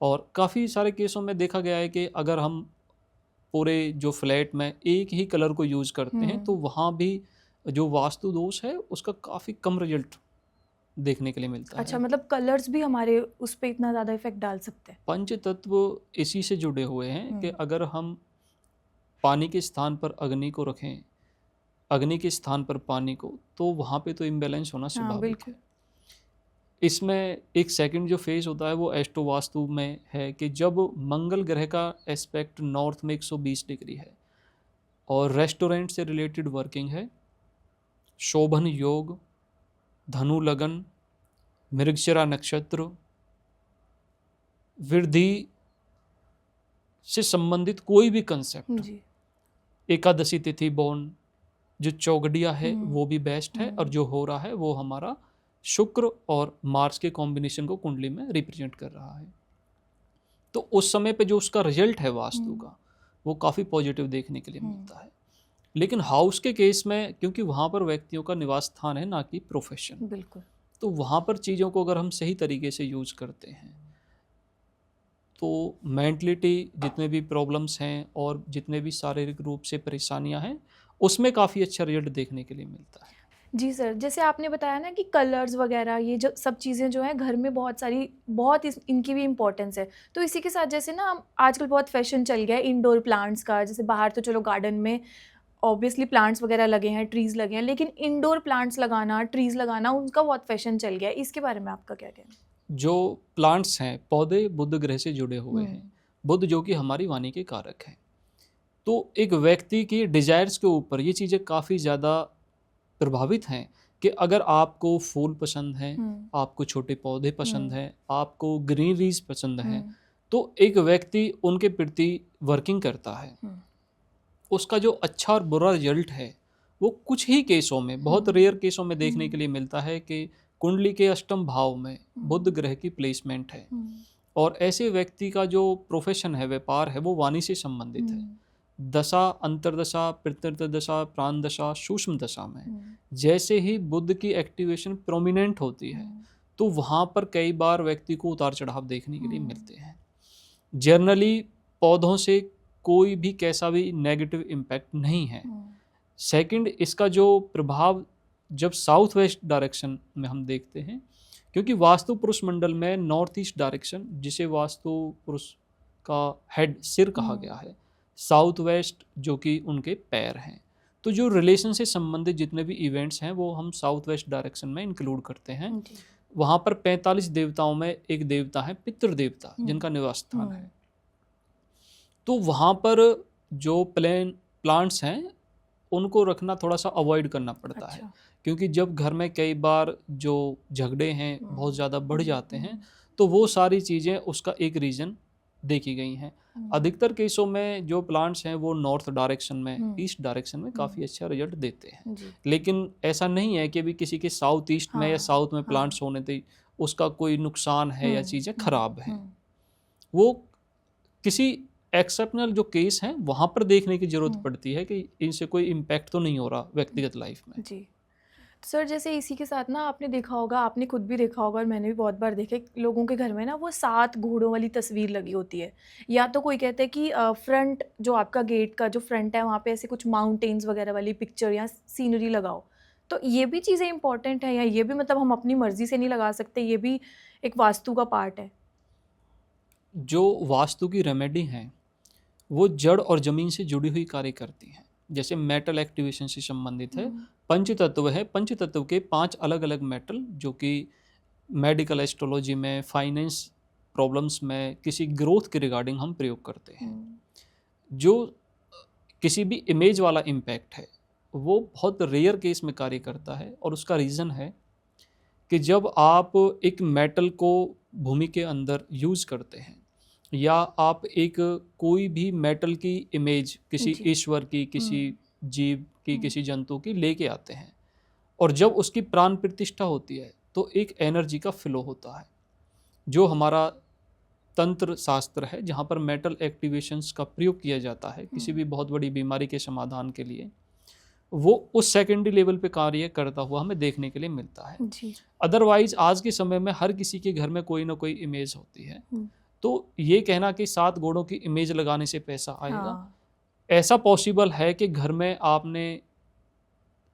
और काफ़ी सारे केसों में देखा गया है कि अगर हम पूरे जो फ्लैट में एक ही कलर को यूज़ करते हैं तो वहाँ भी जो वास्तु दोष है उसका काफ़ी कम रिजल्ट देखने के लिए मिलता है। अच्छा, मतलब कलर्स भी हमारे उस पर इतना ज़्यादा इफेक्ट डाल सकते हैं? पंच तत्व इसी से जुड़े हुए हैं कि अगर हम पानी के स्थान पर अग्नि को रखें, अग्नि के स्थान पर पानी को, तो वहाँ पे तो इम्बैलेंस होना स्वाभाविक है। इसमें एक सेकंड जो फेज होता है वो एस्ट्रो वास्तु में है कि जब मंगल ग्रह का एस्पेक्ट नॉर्थ में 120 डिग्री है और रेस्टोरेंट से रिलेटेड वर्किंग है, शोभन योग, धनु लगन, मृगशिरा नक्षत्र, वृद्धि से संबंधित कोई भी कंसेप्ट, एकादशी तिथि बोन, जो चौगडिया है वो भी बेस्ट है, और जो हो रहा है वो हमारा शुक्र और मार्स के कॉम्बिनेशन को कुंडली में रिप्रेजेंट कर रहा है। तो उस समय पे जो उसका रिजल्ट है वास्तु का वो काफ़ी पॉजिटिव देखने के लिए मिलता है। लेकिन हाउस के केस में क्योंकि वहाँ पर व्यक्तियों का निवास स्थान है ना कि प्रोफेशन, बिल्कुल, तो वहाँ पर चीज़ों को अगर हम सही तरीके से यूज करते हैं तो मेंटलिटी जितने भी प्रॉब्लम्स हैं और जितने भी शारीरिक रूप से परेशानियां हैं उसमें काफ़ी अच्छा रिजल्ट देखने के लिए मिलता है। जी सर, जैसे आपने बताया ना कि कलर्स वगैरह ये जो सब चीज़ें जो हैं घर में बहुत इनकी भी इम्पोर्टेंस है, तो इसी के साथ जैसे ना आजकल बहुत फैशन चल गया है इंडोर प्लांट्स का। जैसे बाहर तो चलो गार्डन में ऑब्वियसली प्लांट्स वगैरह लगे हैं, ट्रीज़ लगे हैं, लेकिन इंडोर प्लांट्स लगाना, ट्रीज़ लगाना, उनका बहुत फैशन चल गया है। इसके बारे में आपका क्या कहना है? जो प्लांट्स हैं, पौधे बुध ग्रह से जुड़े हुए हैं, बुध जो कि हमारी वाणी के कारक हैं, तो एक व्यक्ति की डिजायर्स के ऊपर ये चीज़ें काफ़ी ज़्यादा प्रभावित हैं कि अगर आपको फूल पसंद हैं, आपको छोटे पौधे पसंद हैं, आपको ग्रीनरीज पसंद हैं, तो एक व्यक्ति उनके प्रति वर्किंग करता है, उसका जो अच्छा और बुरा रिजल्ट है वो कुछ ही केसों में, बहुत हम्म, रेयर केसों में देखने के हम्म, लिए मिलता है कि कुंडली के अष्टम भाव में बुध ग्रह की प्लेसमेंट है, हम्म, और ऐसे व्यक्ति का जो प्रोफेशन है, व्यापार है, वो वाणी से संबंधित है। हम्म, दशा, अंतरदशा, प्रत्यर्थ दशा, प्राण दशा, सूक्ष्म दशा में हम्म, जैसे ही बुध की एक्टिवेशन प्रोमिनेंट होती है, हम्म, तो वहाँ पर कई बार व्यक्ति को उतार चढ़ाव देखने के लिए हम्म, मिलते हैं। जनरली पौधों से कोई भी कैसा भी नेगेटिव इम्पैक्ट नहीं है। हम्म, सेकंड, इसका जो प्रभाव जब साउथ वेस्ट डायरेक्शन में हम देखते हैं, क्योंकि वास्तु पुरुष मंडल में नॉर्थ ईस्ट डायरेक्शन, जिसे वास्तु पुरुष का हेड सिर कहा गया है, साउथ वेस्ट जो कि उनके पैर हैं, तो जो रिलेशन से संबंधित जितने भी इवेंट्स हैं वो हम साउथ वेस्ट डायरेक्शन में इंक्लूड करते हैं। जी, वहाँ पर 45 देवताओं में एक देवता है पितृ देवता, जिनका निवास स्थान है। हम्म, तो वहाँ पर जो प्लांट्स हैं उनको रखना थोड़ा सा अवॉइड करना पड़ता है, अच्छा, क्योंकि जब घर में कई बार जो झगड़े हैं बहुत ज़्यादा बढ़ जाते हैं, तो वो सारी चीज़ें उसका एक रीज़न देखी गई हैं। अधिकतर केसों में जो प्लांट्स हैं वो नॉर्थ डायरेक्शन में, ईस्ट डायरेक्शन में काफ़ी अच्छा रिजल्ट देते हैं। जी, लेकिन ऐसा नहीं है कि भी किसी के साउथ ईस्ट में या हाँ, साउथ में हाँ, प्लांट्स होने थे उसका कोई नुकसान है या चीज़ें खराब हैं। वो किसी एक्सेप्शनल जो केस हैं वहाँ पर देखने की ज़रूरत पड़ती है कि इनसे कोई इम्पैक्ट तो नहीं हो रहा व्यक्तिगत लाइफ में। जी। सर जैसे इसी के साथ ना आपने देखा होगा, आपने खुद भी देखा होगा और मैंने भी बहुत बार देखे, लोगों के घर में ना वो 7 घोड़ों वाली तस्वीर लगी होती है, या तो कोई कहता है कि फ्रंट जो आपका गेट का जो फ्रंट है वहाँ पे ऐसे कुछ माउंटेन्स वगैरह वाली पिक्चर या सीनरी लगाओ। तो ये भी चीज़ें इंपॉर्टेंट है, या ये भी मतलब हम अपनी मर्जी से नहीं लगा सकते, ये भी एक वास्तु का पार्ट है? जो वास्तु की रेमेडी हैं वो जड़ और ज़मीन से जुड़ी हुई कार्य करती हैं। जैसे मेटल एक्टिवेशन से संबंधित है, पंच तत्व है, पंच तत्व के 5 अलग अलग मेटल जो कि मेडिकल एस्ट्रोलॉजी में, फाइनेंस प्रॉब्लम्स में, किसी ग्रोथ के रिगार्डिंग हम प्रयोग करते हैं। जो किसी भी इमेज वाला इम्पैक्ट है वो बहुत रेयर केस में कार्य करता है, और उसका रीज़न है कि जब आप एक मेटल को भूमि के अंदर यूज़ करते हैं, या आप एक कोई भी मेटल की इमेज किसी जी। ईश्वर की, किसी जीव की, हम्म, किसी जंतु की लेके आते हैं, और जब उसकी प्राण प्रतिष्ठा होती है तो एक एनर्जी का फ्लो होता है। जो हमारा तंत्र शास्त्र है जहाँ पर मेटल एक्टिवेशंस का प्रयोग किया जाता है किसी भी बहुत बड़ी बीमारी के समाधान के लिए, वो उस सेकेंडरी लेवल पे कार्य करता हुआ हमें देखने के लिए मिलता है। जी। अदरवाइज आज के समय में हर किसी के घर में कोई ना कोई इमेज होती है, हम्म, तो ये कहना कि 7 घोड़ों की इमेज लगाने से पैसा आएगा, हाँ। ऐसा पॉसिबल है कि घर में आपने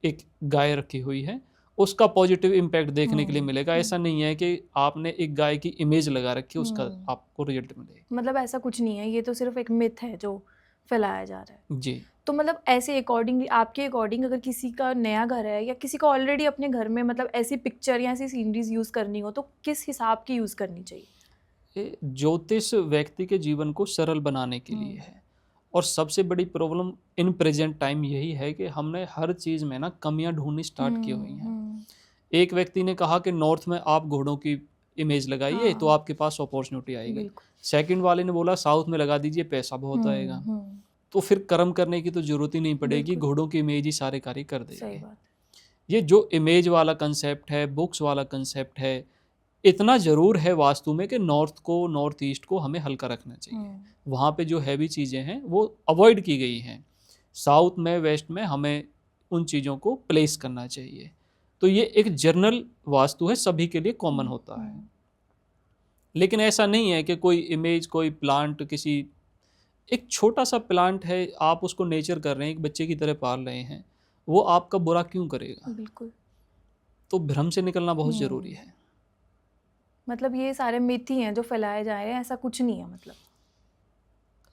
एक गाय रखी हुई है, उसका पॉजिटिव इम्पैक्ट देखने के लिए मिलेगा। ऐसा नहीं है कि आपने एक गाय की इमेज लगा रखी है उसका आपको रिजल्ट मिले। मतलब ऐसा कुछ नहीं है, ये तो सिर्फ एक मिथ है जो फैलाया जा रहा है। जी। तो मतलब ऐसे अकॉर्डिंगली, आपके अकॉर्डिंग, अगर किसी का नया घर है या किसी को ऑलरेडी अपने घर में मतलब ऐसी पिक्चर या ऐसी सीनरीज यूज़ करनी हो, तो किस हिसाब की यूज़ करनी चाहिए? ये ज्योतिष व्यक्ति के जीवन को सरल बनाने के लिए है, और सबसे बड़ी प्रॉब्लम इन प्रेजेंट टाइम यही है कि हमने हर चीज़ में ना कमियां ढूंढनी स्टार्ट की हुई हैं। एक व्यक्ति ने कहा कि नॉर्थ में आप घोड़ों की इमेज लगाइए तो आपके पास अपॉर्चुनिटी आएगी। बिल्कुल। सेकंड वाले ने बोला साउथ में लगा दीजिए पैसा बहुत आएगा। तो फिर कर्म करने की तो जरूरत ही नहीं पड़ेगी, बिल्कुल। घोड़ों की इमेज ही सारे कार्य कर सही देगी। बात। ये जो इमेज वाला कंसेप्ट है, बुक्स वाला कंसेप्ट है, इतना ज़रूर है वास्तु में कि नॉर्थ को, नॉर्थ ईस्ट को हमें हल्का रखना चाहिए। वहाँ पे जो हैवी चीज़ें हैं वो अवॉइड की गई हैं। साउथ में, वेस्ट में हमें उन चीज़ों को प्लेस करना चाहिए। तो ये एक जनरल वास्तु है, सभी के लिए कॉमन होता है। लेकिन ऐसा नहीं है कि कोई इमेज, कोई प्लांट, किसी एक छोटा सा प्लांट है, आप उसको नेचर कर रहे हैं, एक बच्चे की तरह पाल रहे हैं, वो आपका बुरा क्यों करेगा? बिल्कुल। तो भ्रम से निकलना बहुत ज़रूरी है। मतलब ये सारे मिथ ही हैं जो फैलाए जा रहे हैं, ऐसा कुछ नहीं है मतलब।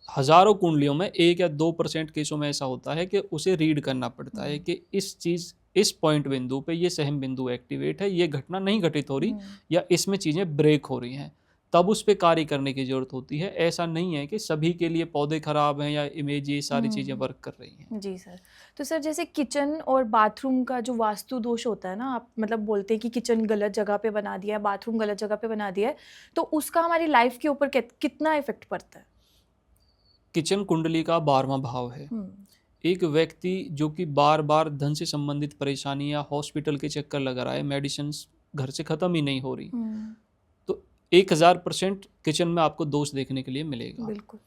हज़ारों कुंडलियों में 1 या 2% केसों में ऐसा होता है कि उसे रीड करना पड़ता है कि इस चीज़, इस पॉइंट बिंदु पे ये सहम बिंदु एक्टिवेट है, ये घटना नहीं घटित हो रही, या इसमें चीज़ें ब्रेक हो रही हैं, तब उस पे कार्य करने की ज़रूरत होती है। ऐसा नहीं है कि सभी के लिए पौधे खराब हैं या इमेज, ये सारी चीज़ें वर्क कर रही हैं। जी सर। तो सर जैसे किचन और बाथरूम का जो वास्तु दोष होता है ना, आप मतलब बोलते हैं कि किचन गलत जगह पे बना दिया है, बाथरूम गलत जगह पे बना दिया है, तो उसका हमारी लाइफ के ऊपर कितना इफेक्ट पड़ता है? किचन कुंडली का 12वां भाव है। एक व्यक्ति जो कि बार बार धन से संबंधित परेशानी या हॉस्पिटल के चक्कर लगा रहा है, मेडिसिन घर से ख़त्म ही नहीं हो रही, तो 1000% किचन में आपको दोष देखने के लिए मिलेगा। बिल्कुल।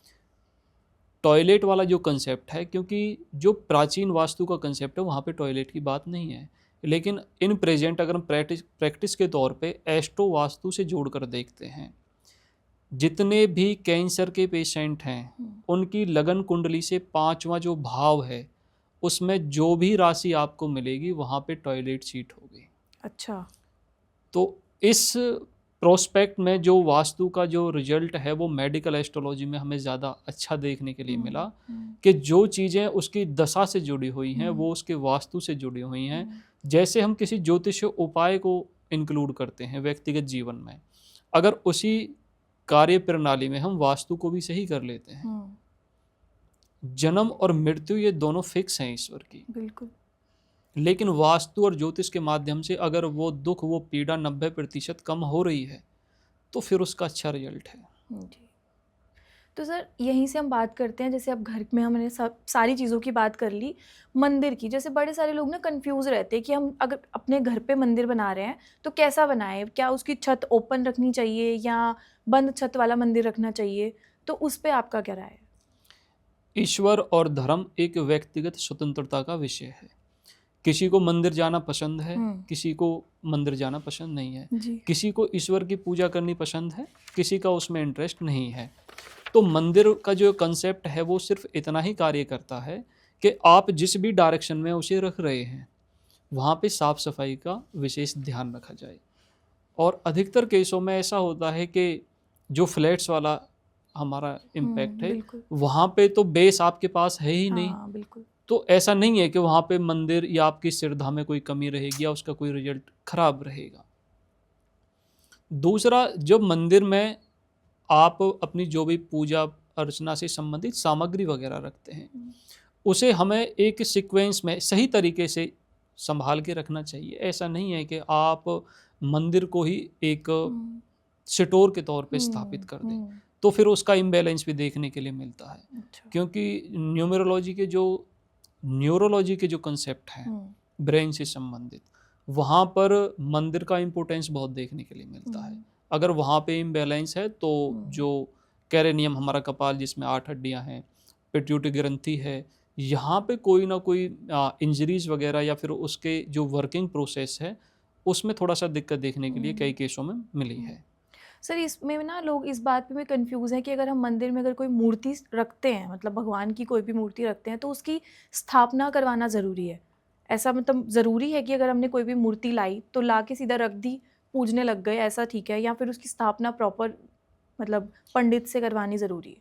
टॉयलेट वाला जो कंसेप्ट है, क्योंकि जो प्राचीन वास्तु का कंसेप्ट है वहाँ पे टॉयलेट की बात नहीं है, लेकिन इन प्रेजेंट अगर हम प्रैक्टिस के तौर पे एस्ट्रो वास्तु से जोड़कर देखते हैं, जितने भी कैंसर के पेशेंट हैं उनकी लगन कुंडली से 5वां जो भाव है उसमें जो भी राशि आपको मिलेगी वहाँ पे टॉयलेट सीट होगी। अच्छा। तो इस प्रोस्पेक्ट में जो वास्तु का जो रिजल्ट है वो मेडिकल एस्ट्रोलॉजी में हमें ज़्यादा अच्छा देखने के लिए मिला कि जो चीज़ें उसकी दशा से जुड़ी हुई हैं वो उसके वास्तु से जुड़ी हुई हैं। जैसे हम किसी ज्योतिष उपाय को इंक्लूड करते हैं व्यक्तिगत जीवन में, अगर उसी कार्य प्रणाली में हम वास्तु को भी सही कर लेते हैं, जन्म और मृत्यु ये दोनों फिक्स हैं ईश्वर की, बिल्कुल, लेकिन वास्तु और ज्योतिष के माध्यम से अगर वो दुख, वो पीड़ा 90% कम हो रही है तो फिर उसका अच्छा रिजल्ट है जी। तो सर यहीं से हम बात करते हैं, जैसे अब घर में हमने सब सारी चीज़ों की बात कर ली, मंदिर की। जैसे बड़े सारे लोग ना कंफ्यूज रहते हैं कि हम अगर अपने घर पे मंदिर बना रहे हैं तो कैसा बनाएं, क्या उसकी छत ओपन रखनी चाहिए या बंद छत वाला मंदिर रखना चाहिए, तो उस पर आपका क्या राय है? ईश्वर और धर्म एक व्यक्तिगत स्वतंत्रता का विषय है। किसी को मंदिर जाना पसंद है, किसी को मंदिर जाना पसंद नहीं है, किसी को ईश्वर की पूजा करनी पसंद है, किसी का उसमें इंटरेस्ट नहीं है। तो मंदिर का जो कंसेप्ट है वो सिर्फ इतना ही कार्य करता है कि आप जिस भी डायरेक्शन में उसे रख रहे हैं वहाँ पे साफ सफाई का विशेष ध्यान रखा जाए। और अधिकतर केसों में ऐसा होता है कि जो फ्लैट्स वाला हमारा इम्पैक्ट है वहाँ पे तो बेस आपके पास है ही नहीं। बिल्कुल। तो ऐसा नहीं है कि वहाँ पे मंदिर या आपकी श्रद्धा में कोई कमी रहेगी या उसका कोई रिजल्ट खराब रहेगा। दूसरा, जब मंदिर में आप अपनी जो भी पूजा अर्चना से संबंधित सामग्री वगैरह रखते हैं उसे हमें एक सीक्वेंस में सही तरीके से संभाल के रखना चाहिए। ऐसा नहीं है कि आप मंदिर को ही एक स्टोर के तौर पे स्थापित कर दें, तो फिर उसका इम्बैलेंस भी देखने के लिए मिलता है। अच्छा। क्योंकि न्यूरोलॉजी के जो कंसेप्ट हैं ब्रेन से संबंधित, वहाँ पर मंदिर का इम्पोर्टेंस बहुत देखने के लिए मिलता है। अगर वहाँ पे इम्बैलेंस है तो जो कैरेनियम हमारा कपाल जिसमें 8 हड्डियाँ हैं, पिट्यूटरी ग्रंथि है, यहाँ पे कोई ना कोई इंजरीज वगैरह या फिर उसके जो वर्किंग प्रोसेस है उसमें थोड़ा सा दिक्कत देखने के लिए कई केसों में मिली है। सर इसमें ना लोग इस बात पे भी कंफ्यूज हैं कि अगर हम मंदिर में अगर कोई मूर्ति रखते हैं, मतलब भगवान की कोई भी मूर्ति रखते हैं, तो उसकी स्थापना करवाना ज़रूरी है। ऐसा मतलब ज़रूरी है कि अगर हमने कोई भी मूर्ति लाई तो ला के सीधा रख दी, पूजने लग गए, ऐसा ठीक है, या फिर उसकी स्थापना प्रॉपर मतलब पंडित से करवानी ज़रूरी है?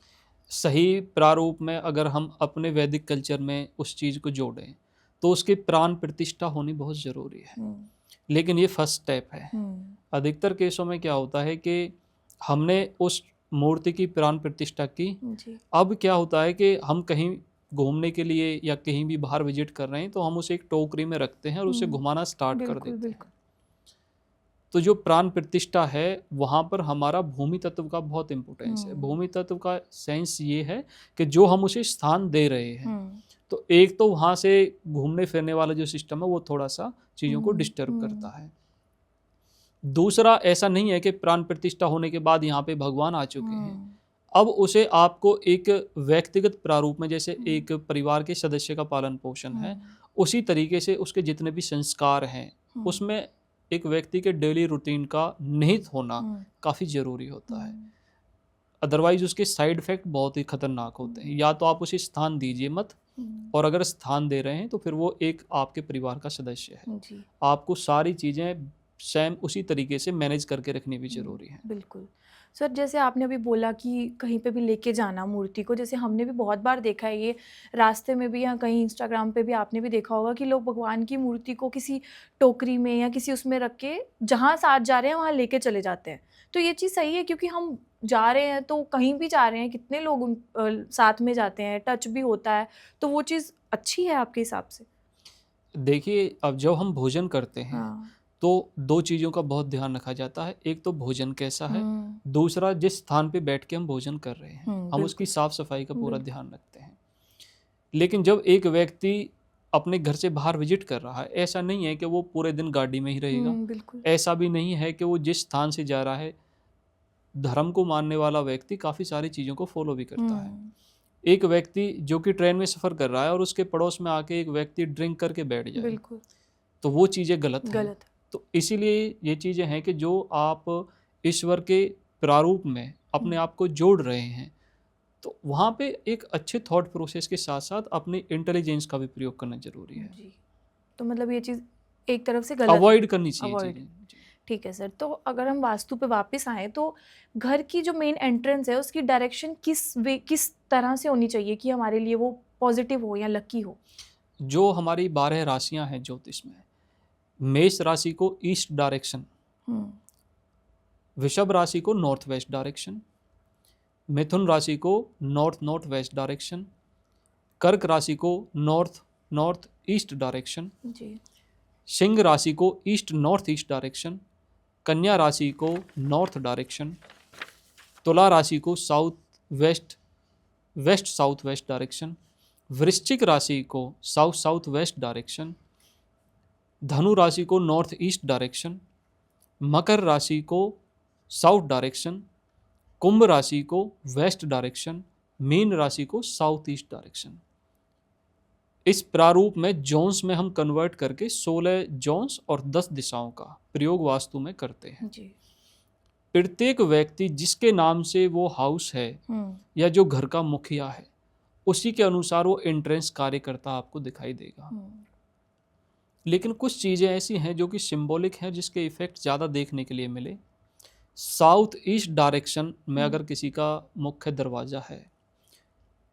सही प्रारूप में अगर हम अपने वैदिक कल्चर में उस चीज़ को जोड़ें तो उसकी प्राण प्रतिष्ठा होनी बहुत ज़रूरी है, लेकिन ये फर्स्ट स्टेप है। अधिकतर केसों में क्या होता है कि हमने उस मूर्ति की प्राण प्रतिष्ठा की, अब क्या होता है कि हम कहीं घूमने के लिए या कहीं भी बाहर विजिट कर रहे हैं तो हम उसे एक टोकरी में रखते हैं और उसे घुमाना स्टार्ट कर देते हैं। तो जो प्राण प्रतिष्ठा है वहाँ पर हमारा भूमि तत्व का बहुत इम्पोर्टेंस है। भूमि तत्व का सेंस ये है कि जो हम उसे स्थान दे रहे हैं, तो एक तो वहाँ से घूमने फिरने वाला जो सिस्टम है वो थोड़ा सा चीज़ों को डिस्टर्ब करता है। दूसरा, ऐसा नहीं है कि प्राण प्रतिष्ठा होने के बाद यहाँ पे भगवान आ चुके हैं, अब उसे आपको एक व्यक्तिगत प्रारूप में, जैसे एक परिवार के सदस्य का पालन पोषण है, उसी तरीके से उसके जितने भी संस्कार हैं उसमें एक व्यक्ति के डेली रूटीन का निहित होना काफ़ी ज़रूरी होता है। अदरवाइज उसके साइड इफ़ेक्ट बहुत ही खतरनाक होते हैं। या तो आप उसे स्थान दीजिए मत, और अगर स्थान दे रहे हैं तो फिर वो एक आपके परिवार का सदस्य है, आपको सारी चीज़ें सेम उसी तरीके से मैनेज करके रखनी भी ज़रूरी है। बिल्कुल। सर जैसे आपने अभी बोला कि कहीं पे भी लेके जाना मूर्ति को, जैसे हमने भी बहुत बार देखा है, ये रास्ते में भी या कहीं इंस्टाग्राम पे भी आपने भी देखा होगा कि लोग भगवान की मूर्ति को किसी टोकरी में या किसी उसमें रख के जहाँ साथ जा रहे हैं वहाँ लेके चले जाते हैं। तो ये चीज़ सही है? क्योंकि हम जा रहे हैं तो कहीं भी जा रहे हैं, कितने लोग साथ में जाते हैं, टच भी होता है, तो वो चीज़ अच्छी है आपके हिसाब से? देखिए, अब जब हम भोजन करते हैं तो 2 चीज़ों का बहुत ध्यान रखा जाता है। एक तो भोजन कैसा है, दूसरा जिस स्थान पे बैठ के हम भोजन कर रहे हैं हम उसकी साफ सफाई का पूरा ध्यान रखते हैं। लेकिन जब एक व्यक्ति अपने घर से बाहर विजिट कर रहा है, ऐसा नहीं है कि वो पूरे दिन गाड़ी में ही रहेगा। बिल्कुल। ऐसा भी नहीं है कि वो जिस स्थान से जा रहा है, धर्म को मानने वाला व्यक्ति काफ़ी सारी चीज़ों को फॉलो भी करता है। एक व्यक्ति जो कि ट्रेन में सफ़र कर रहा है और उसके पड़ोस में आके एक व्यक्ति ड्रिंक करके बैठ जाए, बिल्कुल तो वो चीज़ें गलत हैं। गलत। तो इसीलिए ये चीज़ें हैं कि जो आप ईश्वर के प्रारूप में अपने आप को जोड़ रहे हैं, तो वहाँ पे एक अच्छे थॉट प्रोसेस के साथ साथ अपनी इंटेलिजेंस का भी प्रयोग करना जरूरी है। जी, तो मतलब ये चीज़ एक तरफ से गलत है, अवॉइड करनी चाहिए अवॉइड। चीज़ें। जी। ठीक है सर, तो अगर हम वास्तु पे वापस आए तो घर की जो मेन एंट्रेंस है उसकी डायरेक्शन किस तरह से होनी चाहिए कि हमारे लिए वो पॉजिटिव हो या लकी हो? जो हमारी 12 राशियां हैं ज्योतिष में, मेष राशि को ईस्ट डायरेक्शन, वृषभ राशि को नॉर्थ वेस्ट डायरेक्शन, मिथुन राशि को नॉर्थ नॉर्थ वेस्ट डायरेक्शन, कर्क राशि को नॉर्थ नॉर्थ ईस्ट डायरेक्शन, जी, सिंह राशि को ईस्ट नॉर्थ ईस्ट डायरेक्शन, कन्या राशि को नॉर्थ डायरेक्शन, तुला राशि को south west west south west direction, वृश्चिक राशि को साउथ साउथ वेस्ट डायरेक्शन, धनु राशि को नॉर्थ ईस्ट डायरेक्शन, मकर राशि को साउथ डायरेक्शन, कुंभ राशि को वेस्ट डायरेक्शन, मीन राशि को साउथ ईस्ट डायरेक्शन। इस प्रारूप में जोन्स में हम कन्वर्ट करके 16 जोन्स और 10 दिशाओं का प्रयोग वास्तु में करते हैं। जी, प्रत्येक व्यक्ति जिसके नाम से वो हाउस है या जो घर का मुखिया है, उसी के अनुसार वो एंट्रेंस कार्य करता आपको दिखाई देगा। लेकिन कुछ चीज़ें ऐसी हैं जो कि सिंबॉलिक हैं, जिसके इफेक्ट ज़्यादा देखने के लिए मिले। साउथ ईस्ट डायरेक्शन में अगर किसी का मुख्य दरवाज़ा है,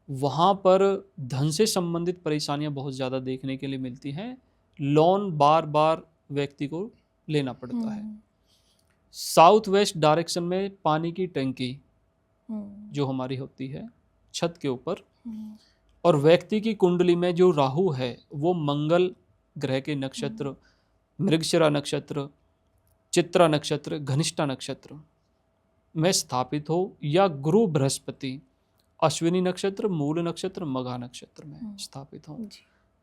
वहाँ पर धन से संबंधित परेशानियाँ बहुत ज़्यादा देखने के लिए मिलती हैं। लोन बार बार व्यक्ति को लेना पड़ता है। साउथ वेस्ट डायरेक्शन में पानी की टंकी जो हमारी होती है छत के ऊपर, और व्यक्ति की कुंडली में जो राहु है वो मंगल ग्रह के नक्षत्र मृगशिरा नक्षत्र, चित्रा नक्षत्र, घनिष्ठा नक्षत्र में स्थापित हो, या गुरु बृहस्पति अश्विनी नक्षत्र, मूल नक्षत्र, मघा नक्षत्र में स्थापित हो।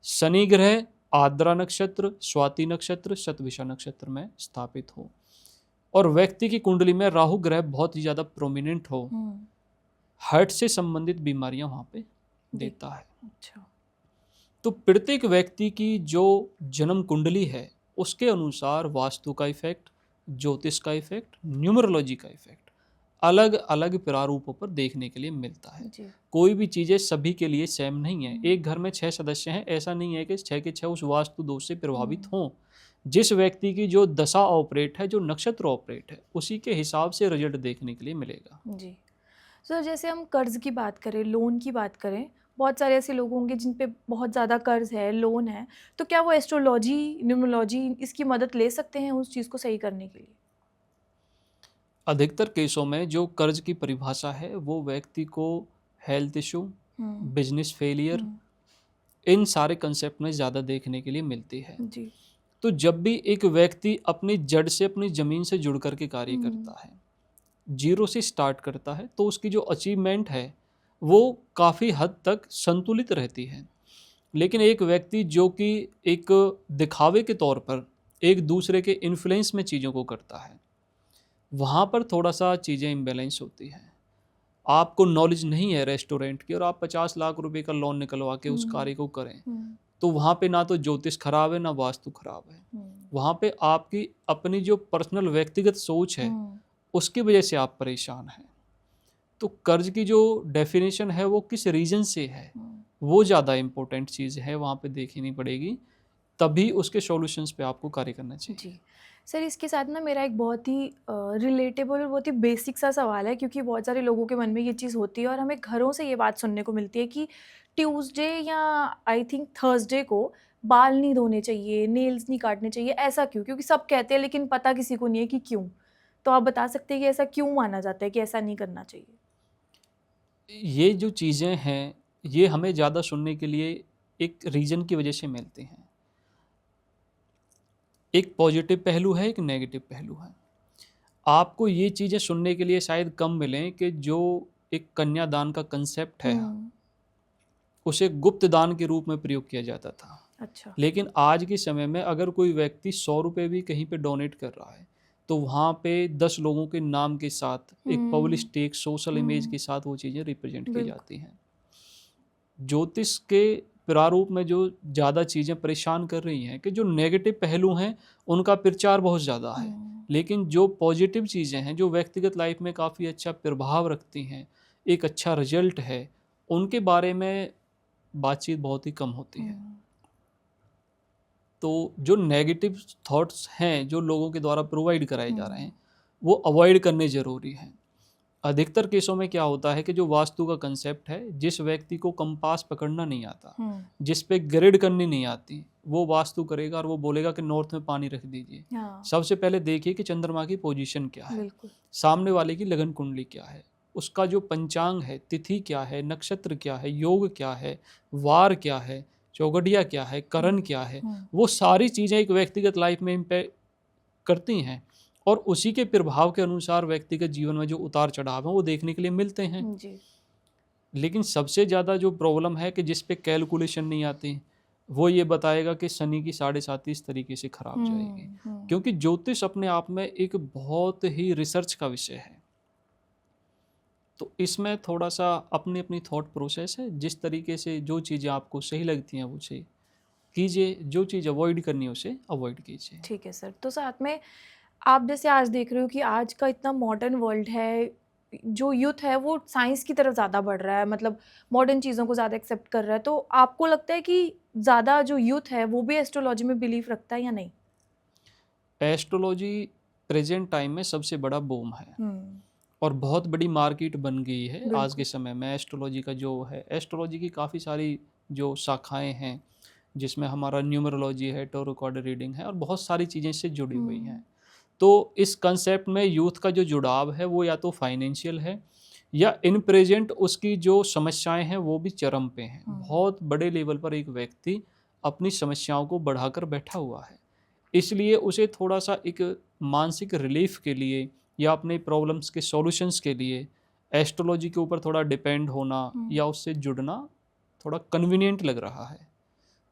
शनि ग्रह आद्रा नक्षत्र, स्वाति नक्षत्र, शतभिषा नक्षत्र में स्थापित हो, और व्यक्ति की कुंडली में राहु ग्रह बहुत ही ज़्यादा प्रोमिनेंट हो, हार्ट से संबंधित बीमारियां वहाँ पे देता है। अच्छा, तो प्रत्येक व्यक्ति की जो जन्म कुंडली है उसके अनुसार वास्तु का इफेक्ट, ज्योतिष का इफेक्ट, न्यूमरोलॉजी का इफेक्ट अलग अलग प्रारूपों पर देखने के लिए मिलता है। कोई भी चीज़ें सभी के लिए सेम नहीं है। एक घर में 6 सदस्य हैं, ऐसा नहीं है कि 6 के 6 उस वास्तु दोष से प्रभावित हों। जिस व्यक्ति की जो दशा ऑपरेट है, जो नक्षत्र ऑपरेट है, उसी के हिसाब से रिजल्ट देखने के लिए मिलेगा। जी सर, जैसे हम कर्ज की बात करें, लोन की बात करें, बहुत सारे ऐसे लोग होंगे जिन पे बहुत ज़्यादा कर्ज है, लोन है, तो क्या वो एस्ट्रोलॉजी, न्यूमरोलॉजी इसकी मदद ले सकते हैं उस चीज़ को सही करने के लिए? अधिकतर केसों में जो कर्ज की परिभाषा है वो व्यक्ति को हेल्थ इशू, बिजनेस फेलियर, इन सारे कंसेप्ट में ज़्यादा देखने के लिए मिलती है। जी, तो जब भी एक व्यक्ति अपनी जड़ से, अपनी ज़मीन से जुड़ करके कार्य करता है, जीरो से स्टार्ट करता है, तो उसकी जो अचीवमेंट है वो काफ़ी हद तक संतुलित रहती है। लेकिन एक व्यक्ति जो कि एक दिखावे के तौर पर एक दूसरे के इन्फ्लुएंस में चीज़ों को करता है, वहाँ पर थोड़ा सा चीज़ें इम्बैलेंस होती हैं। आपको नॉलेज नहीं है रेस्टोरेंट की और आप 50 लाख रुपए का लोन निकलवा के उस कार्य को करें, तो वहाँ पे ना तो ज्योतिष खराब है, ना वास्तु खराब है। वहाँ पे आपकी अपनी जो पर्सनल व्यक्तिगत सोच है उसकी वजह से आप परेशान हैं। तो कर्ज की जो डेफिनेशन है वो किस रीजन से है, वो ज़्यादा इम्पोर्टेंट चीज़ है, वहाँ पे देखनी पड़ेगी, तभी उसके सॉल्यूशंस पे आपको कार्य करना चाहिए। जी सर, इसके साथ ना मेरा एक बहुत ही रिलेटेबल और बहुत ही बेसिक सा सवाल है, क्योंकि बहुत सारे लोगों के मन में ये चीज़ होती है और हमें घरों से ये बात सुनने को मिलती है कि ट्यूसडे या आई थिंक थर्सडे को बाल नहीं धोने चाहिए, नेल्स नहीं काटने चाहिए। ऐसा क्यों? क्योंकि सब कहते हैं लेकिन पता किसी को नहीं है कि क्यों। तो आप बता सकते हैं कि ऐसा क्यों माना जाता है कि ऐसा नहीं करना चाहिए? ये जो चीज़ें हैं ये हमें ज़्यादा सुनने के लिए एक रीज़न की वजह से मिलते हैं। एक पॉजिटिव पहलू है, एक नेगेटिव पहलू है। आपको ये चीज़ें सुनने के लिए शायद कम मिलें कि जो एक कन्यादान का कंसेप्ट है उसे गुप्त दान के रूप में प्रयोग किया जाता था। अच्छा। लेकिन आज के समय में अगर कोई व्यक्ति 100 रुपये भी कहीं पे डोनेट कर रहा है तो वहाँ पे 10 लोगों के नाम के साथ एक पब्लिश टेक्स्ट सोशल इमेज के साथ वो चीज़ें रिप्रेजेंट की बिल्कुल। जाती हैं। ज्योतिष के प्रारूप में जो ज़्यादा चीज़ें परेशान कर रही हैं कि जो नेगेटिव पहलू हैं उनका प्रचार बहुत ज़्यादा है, लेकिन जो पॉजिटिव चीज़ें हैं जो व्यक्तिगत लाइफ में काफ़ी अच्छा प्रभाव रखती हैं, एक अच्छा रिजल्ट है, उनके बारे में बातचीत बहुत ही कम होती है। तो जो नेगेटिव थॉट्स हैं जो लोगों के द्वारा प्रोवाइड कराए जा रहे हैं वो अवॉइड करने ज़रूरी हैं। अधिकतर केसों में क्या होता है कि जो वास्तु का कंसेप्ट है, जिस व्यक्ति को कंपास पकड़ना नहीं आता, जिस पे ग्रिड करनी नहीं आती, वो वास्तु करेगा और वो बोलेगा कि नॉर्थ में पानी रख दीजिए। सबसे पहले देखिए कि चंद्रमा की पोजीशन क्या है, सामने वाले की लगन कुंडली क्या है, उसका जो पंचांग है, तिथि क्या है, नक्षत्र क्या है, योग क्या है, वार क्या है, चौगडिया क्या है, करण क्या है, वो सारी चीज़ें एक व्यक्तिगत लाइफ में इम्पैक्ट करती हैं और उसी के प्रभाव के अनुसार व्यक्तिगत जीवन में जो उतार चढ़ाव हैं वो देखने के लिए मिलते हैं जी। लेकिन सबसे ज़्यादा जो प्रॉब्लम है कि जिस पे कैलकुलेशन नहीं आती, वो ये बताएगा कि शनि की 7.5 इस तरीके से खराब जाएगी, क्योंकि ज्योतिष अपने आप में एक बहुत ही रिसर्च का विषय है। तो इसमें थोड़ा सा अपनी अपनी थॉट प्रोसेस है, जिस तरीके से जो चीज़ें आपको सही लगती हैं वो सही कीजिए, जो चीज़ अवॉइड करनी है उसे अवॉइड कीजिए। ठीक है सर। तो साथ में आप जैसे आज देख रहे हो कि आज का इतना मॉडर्न वर्ल्ड है, जो यूथ है वो साइंस की तरफ ज़्यादा बढ़ रहा है, मतलब मॉडर्न चीज़ों को ज़्यादा एक्सेप्ट कर रहा है, तो आपको लगता है कि ज़्यादा जो यूथ है वो भी एस्ट्रोलॉजी में बिलीव रखता है या नहीं? एस्ट्रोलॉजी प्रेजेंट टाइम में सबसे बड़ा बूम है और बहुत बड़ी मार्केट बन गई है आज के समय में। एस्ट्रोलॉजी का जो है, एस्ट्रोलॉजी की काफ़ी सारी जो शाखाएं हैं, जिसमें हमारा न्यूमरोलॉजी है, टैरो कार्ड रीडिंग है और बहुत सारी चीज़ें इससे जुड़ी हुई हैं। तो इस कंसेप्ट में यूथ का जो जुड़ाव है वो या तो फाइनेंशियल है या इन प्रेजेंट उसकी जो समस्याएं हैं वो भी चरम पे हैं। बहुत बड़े लेवल पर एक व्यक्ति अपनी समस्याओं को बढ़ाकर बैठा हुआ है, इसलिए उसे थोड़ा सा एक मानसिक रिलीफ के लिए या अपने प्रॉब्लम्स के सॉल्यूशंस के लिए एस्ट्रोलॉजी के ऊपर थोड़ा डिपेंड होना या उससे जुड़ना थोड़ा कन्वीनियंट लग रहा है।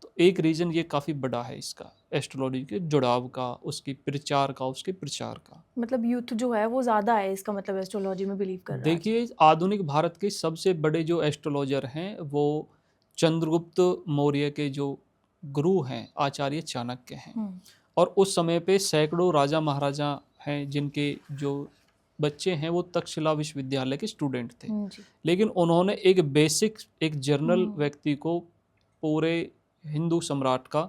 तो एक रीज़न ये काफ़ी बड़ा है इसका, एस्ट्रोलॉजी के जुड़ाव का, उसकी प्रचार का, उसके प्रचार का। मतलब यूथ जो है वो ज़्यादा है, इसका मतलब एस्ट्रोलॉजी में बिलीव कर रहा है। देखिए, आधुनिक भारत के सबसे बड़े जो एस्ट्रोलॉजर हैं वो चंद्रगुप्त मौर्य के जो गुरु हैं आचार्य चाणक्य हैं, और उस समय पे सैकड़ों राजा महाराजा हैं जिनके जो बच्चे हैं वो तक्षशिला विश्वविद्यालय के स्टूडेंट थे। लेकिन उन्होंने एक बेसिक, एक जर्नल व्यक्ति को पूरे हिंदू सम्राट का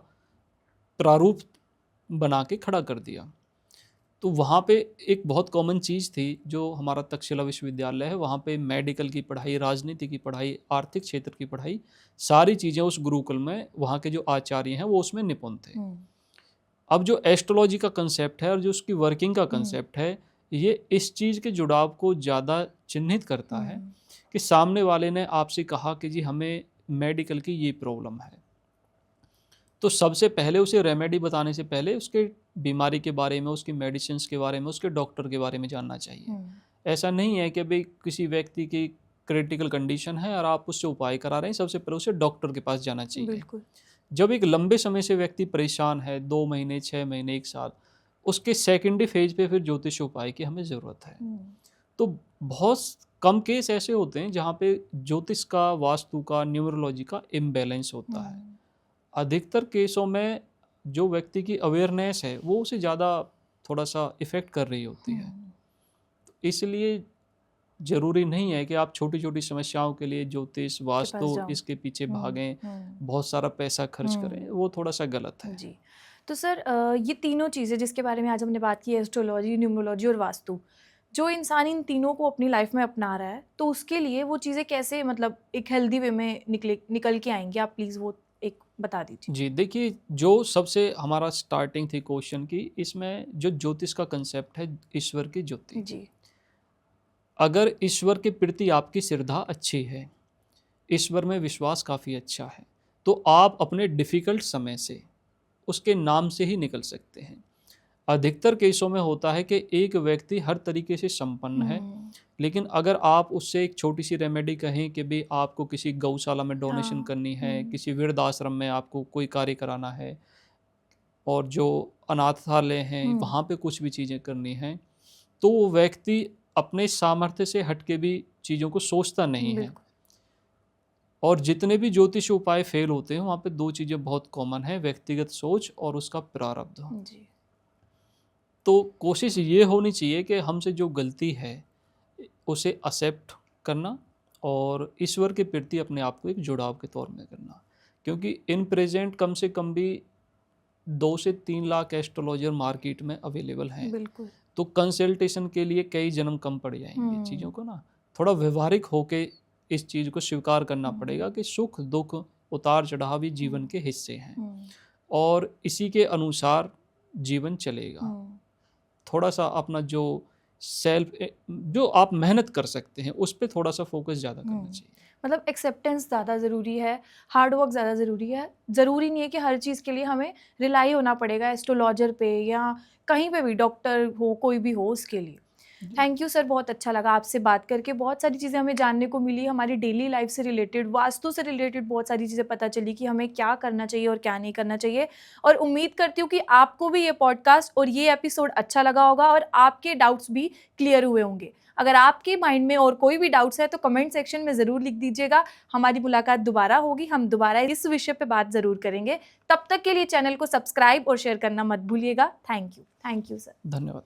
प्रारूप बना के खड़ा कर दिया। तो वहाँ पे एक बहुत कॉमन चीज़ थी, जो हमारा तक्षशिला विश्वविद्यालय है, वहाँ पे मेडिकल की पढ़ाई, राजनीति की पढ़ाई, आर्थिक क्षेत्र की पढ़ाई, सारी चीज़ें उस गुरुकुल में वहाँ के जो आचार्य हैं वो उसमें निपुण थे। अब जो एस्ट्रोलॉजी का कंसेप्ट है और जो उसकी वर्किंग का कंसेप्ट है, ये इस चीज़ के जुड़ाव को ज़्यादा चिन्हित करता है कि सामने वाले ने आपसे कहा कि जी हमें मेडिकल की ये प्रॉब्लम है, तो सबसे पहले उसे रेमेडी बताने से पहले उसके बीमारी के बारे में, उसकी मेडिसिन के बारे में, उसके डॉक्टर के बारे में जानना चाहिए। ऐसा नहीं है कि भाई किसी व्यक्ति की क्रिटिकल कंडीशन है और आप उससे उपाय करा रहे हैं, सबसे पहले उसे डॉक्टर के पास जाना चाहिए। बिल्कुल। जब एक लंबे समय से व्यक्ति परेशान है, 2 महीने, 6 महीने, 1 साल, उसके सेकेंडरी फेज पे फिर ज्योतिष उपाय की हमें ज़रूरत है। तो बहुत कम केस ऐसे होते हैं जहाँ पे ज्योतिष का, वास्तु का, न्यूमरोलॉजी का इम्बैलेंस होता है। अधिकतर केसों में जो व्यक्ति की अवेयरनेस है वो उसे ज़्यादा थोड़ा सा इफ़ेक्ट कर रही होती है। तो इसलिए ज़रूरी नहीं है कि आप छोटी छोटी समस्याओं के लिए ज्योतिष, वास्तु, इसके पीछे भागें, बहुत सारा पैसा खर्च करें, वो थोड़ा सा गलत है। जी। तो सर ये तीनों चीज़ें जिसके बारे में आज हमने बात की, एस्ट्रोलॉजी, न्यूमरोलॉजी और वास्तु, जो इंसान इन तीनों को अपनी लाइफ में अपना रहा है, तो उसके लिए वो चीज़ें कैसे मतलब एक हेल्दी वे में निकल के आएंगी, आप प्लीज़ वो एक बता दीजिए। जी, देखिए, जो सबसे हमारा स्टार्टिंग थी क्वेश्चन की, इसमें जो ज्योतिष का कंसेप्ट है, ईश्वर की ज्योति जी। अगर ईश्वर के प्रति आपकी श्रद्धा अच्छी है, ईश्वर में विश्वास काफ़ी अच्छा है, तो आप अपने डिफ़िकल्ट समय से उसके नाम से ही निकल सकते हैं। अधिकतर केसों में होता है कि एक व्यक्ति हर तरीके से संपन्न है, लेकिन अगर आप उससे एक छोटी सी रेमेडी कहें कि भाई आपको किसी गौशाला में डोनेशन हाँ। करनी है, किसी वृद्धाश्रम में आपको कोई कार्य कराना है, और जो अनाथालय हैं वहाँ पे कुछ भी चीज़ें करनी हैं, तो वो व्यक्ति अपने सामर्थ्य से हटके भी चीज़ों को सोचता नहीं है। बिल्कुल। और जितने भी ज्योतिष उपाय फेल होते हैं वहाँ पे दो चीज़ें बहुत कॉमन है, व्यक्तिगत सोच और उसका प्रारब्ध। जी। तो कोशिश ये होनी चाहिए कि हमसे जो गलती है उसे एक्सेप्ट करना और ईश्वर के प्रति अपने आप को एक जुड़ाव के तौर में करना, क्योंकि इन प्रेजेंट कम से कम भी 2 से 3 लाख एस्ट्रोलॉजर मार्केट में अवेलेबल हैं। बिल्कुल। तो कंसल्टेशन के लिए कई जन्म कम पड़ जाएंगे। चीज़ों को ना थोड़ा व्यवहारिक होके इस चीज़ को स्वीकार करना पड़ेगा कि सुख दुख उतार चढ़ाव भी जीवन के हिस्से हैं और इसी के अनुसार जीवन चलेगा। थोड़ा सा अपना जो सेल्फ जो आप मेहनत कर सकते हैं उस पर थोड़ा सा फोकस ज़्यादा करना चाहिए। मतलब एक्सेप्टेंस ज़्यादा ज़रूरी है, हार्ड वर्क ज़्यादा ज़रूरी है। ज़रूरी नहीं है कि हर चीज़ के लिए हमें रिलाई होना पड़ेगा एस्ट्रोलॉजर पे या कहीं पे भी, डॉक्टर हो कोई भी हो उसके लिए। थैंक यू सर, बहुत अच्छा लगा आपसे बात करके। बहुत सारी चीज़ें हमें जानने को मिली, हमारी डेली लाइफ से रिलेटेड, वास्तु से रिलेटेड बहुत सारी चीज़ें पता चली कि हमें क्या करना चाहिए और क्या नहीं करना चाहिए। और उम्मीद करती हूँ कि आपको भी ये पॉडकास्ट और ये एपिसोड अच्छा लगा होगा और आपके डाउट्स भी क्लियर हुए होंगे। अगर आपके माइंड में और कोई भी डाउट्स है तो कमेंट सेक्शन में ज़रूर लिख दीजिएगा। हमारी मुलाकात दोबारा होगी, हम दोबारा इस विषय पे बात ज़रूर करेंगे। तब तक के लिए चैनल को सब्सक्राइब और शेयर करना मत भूलिएगा। Thank you sir. धन्यवाद।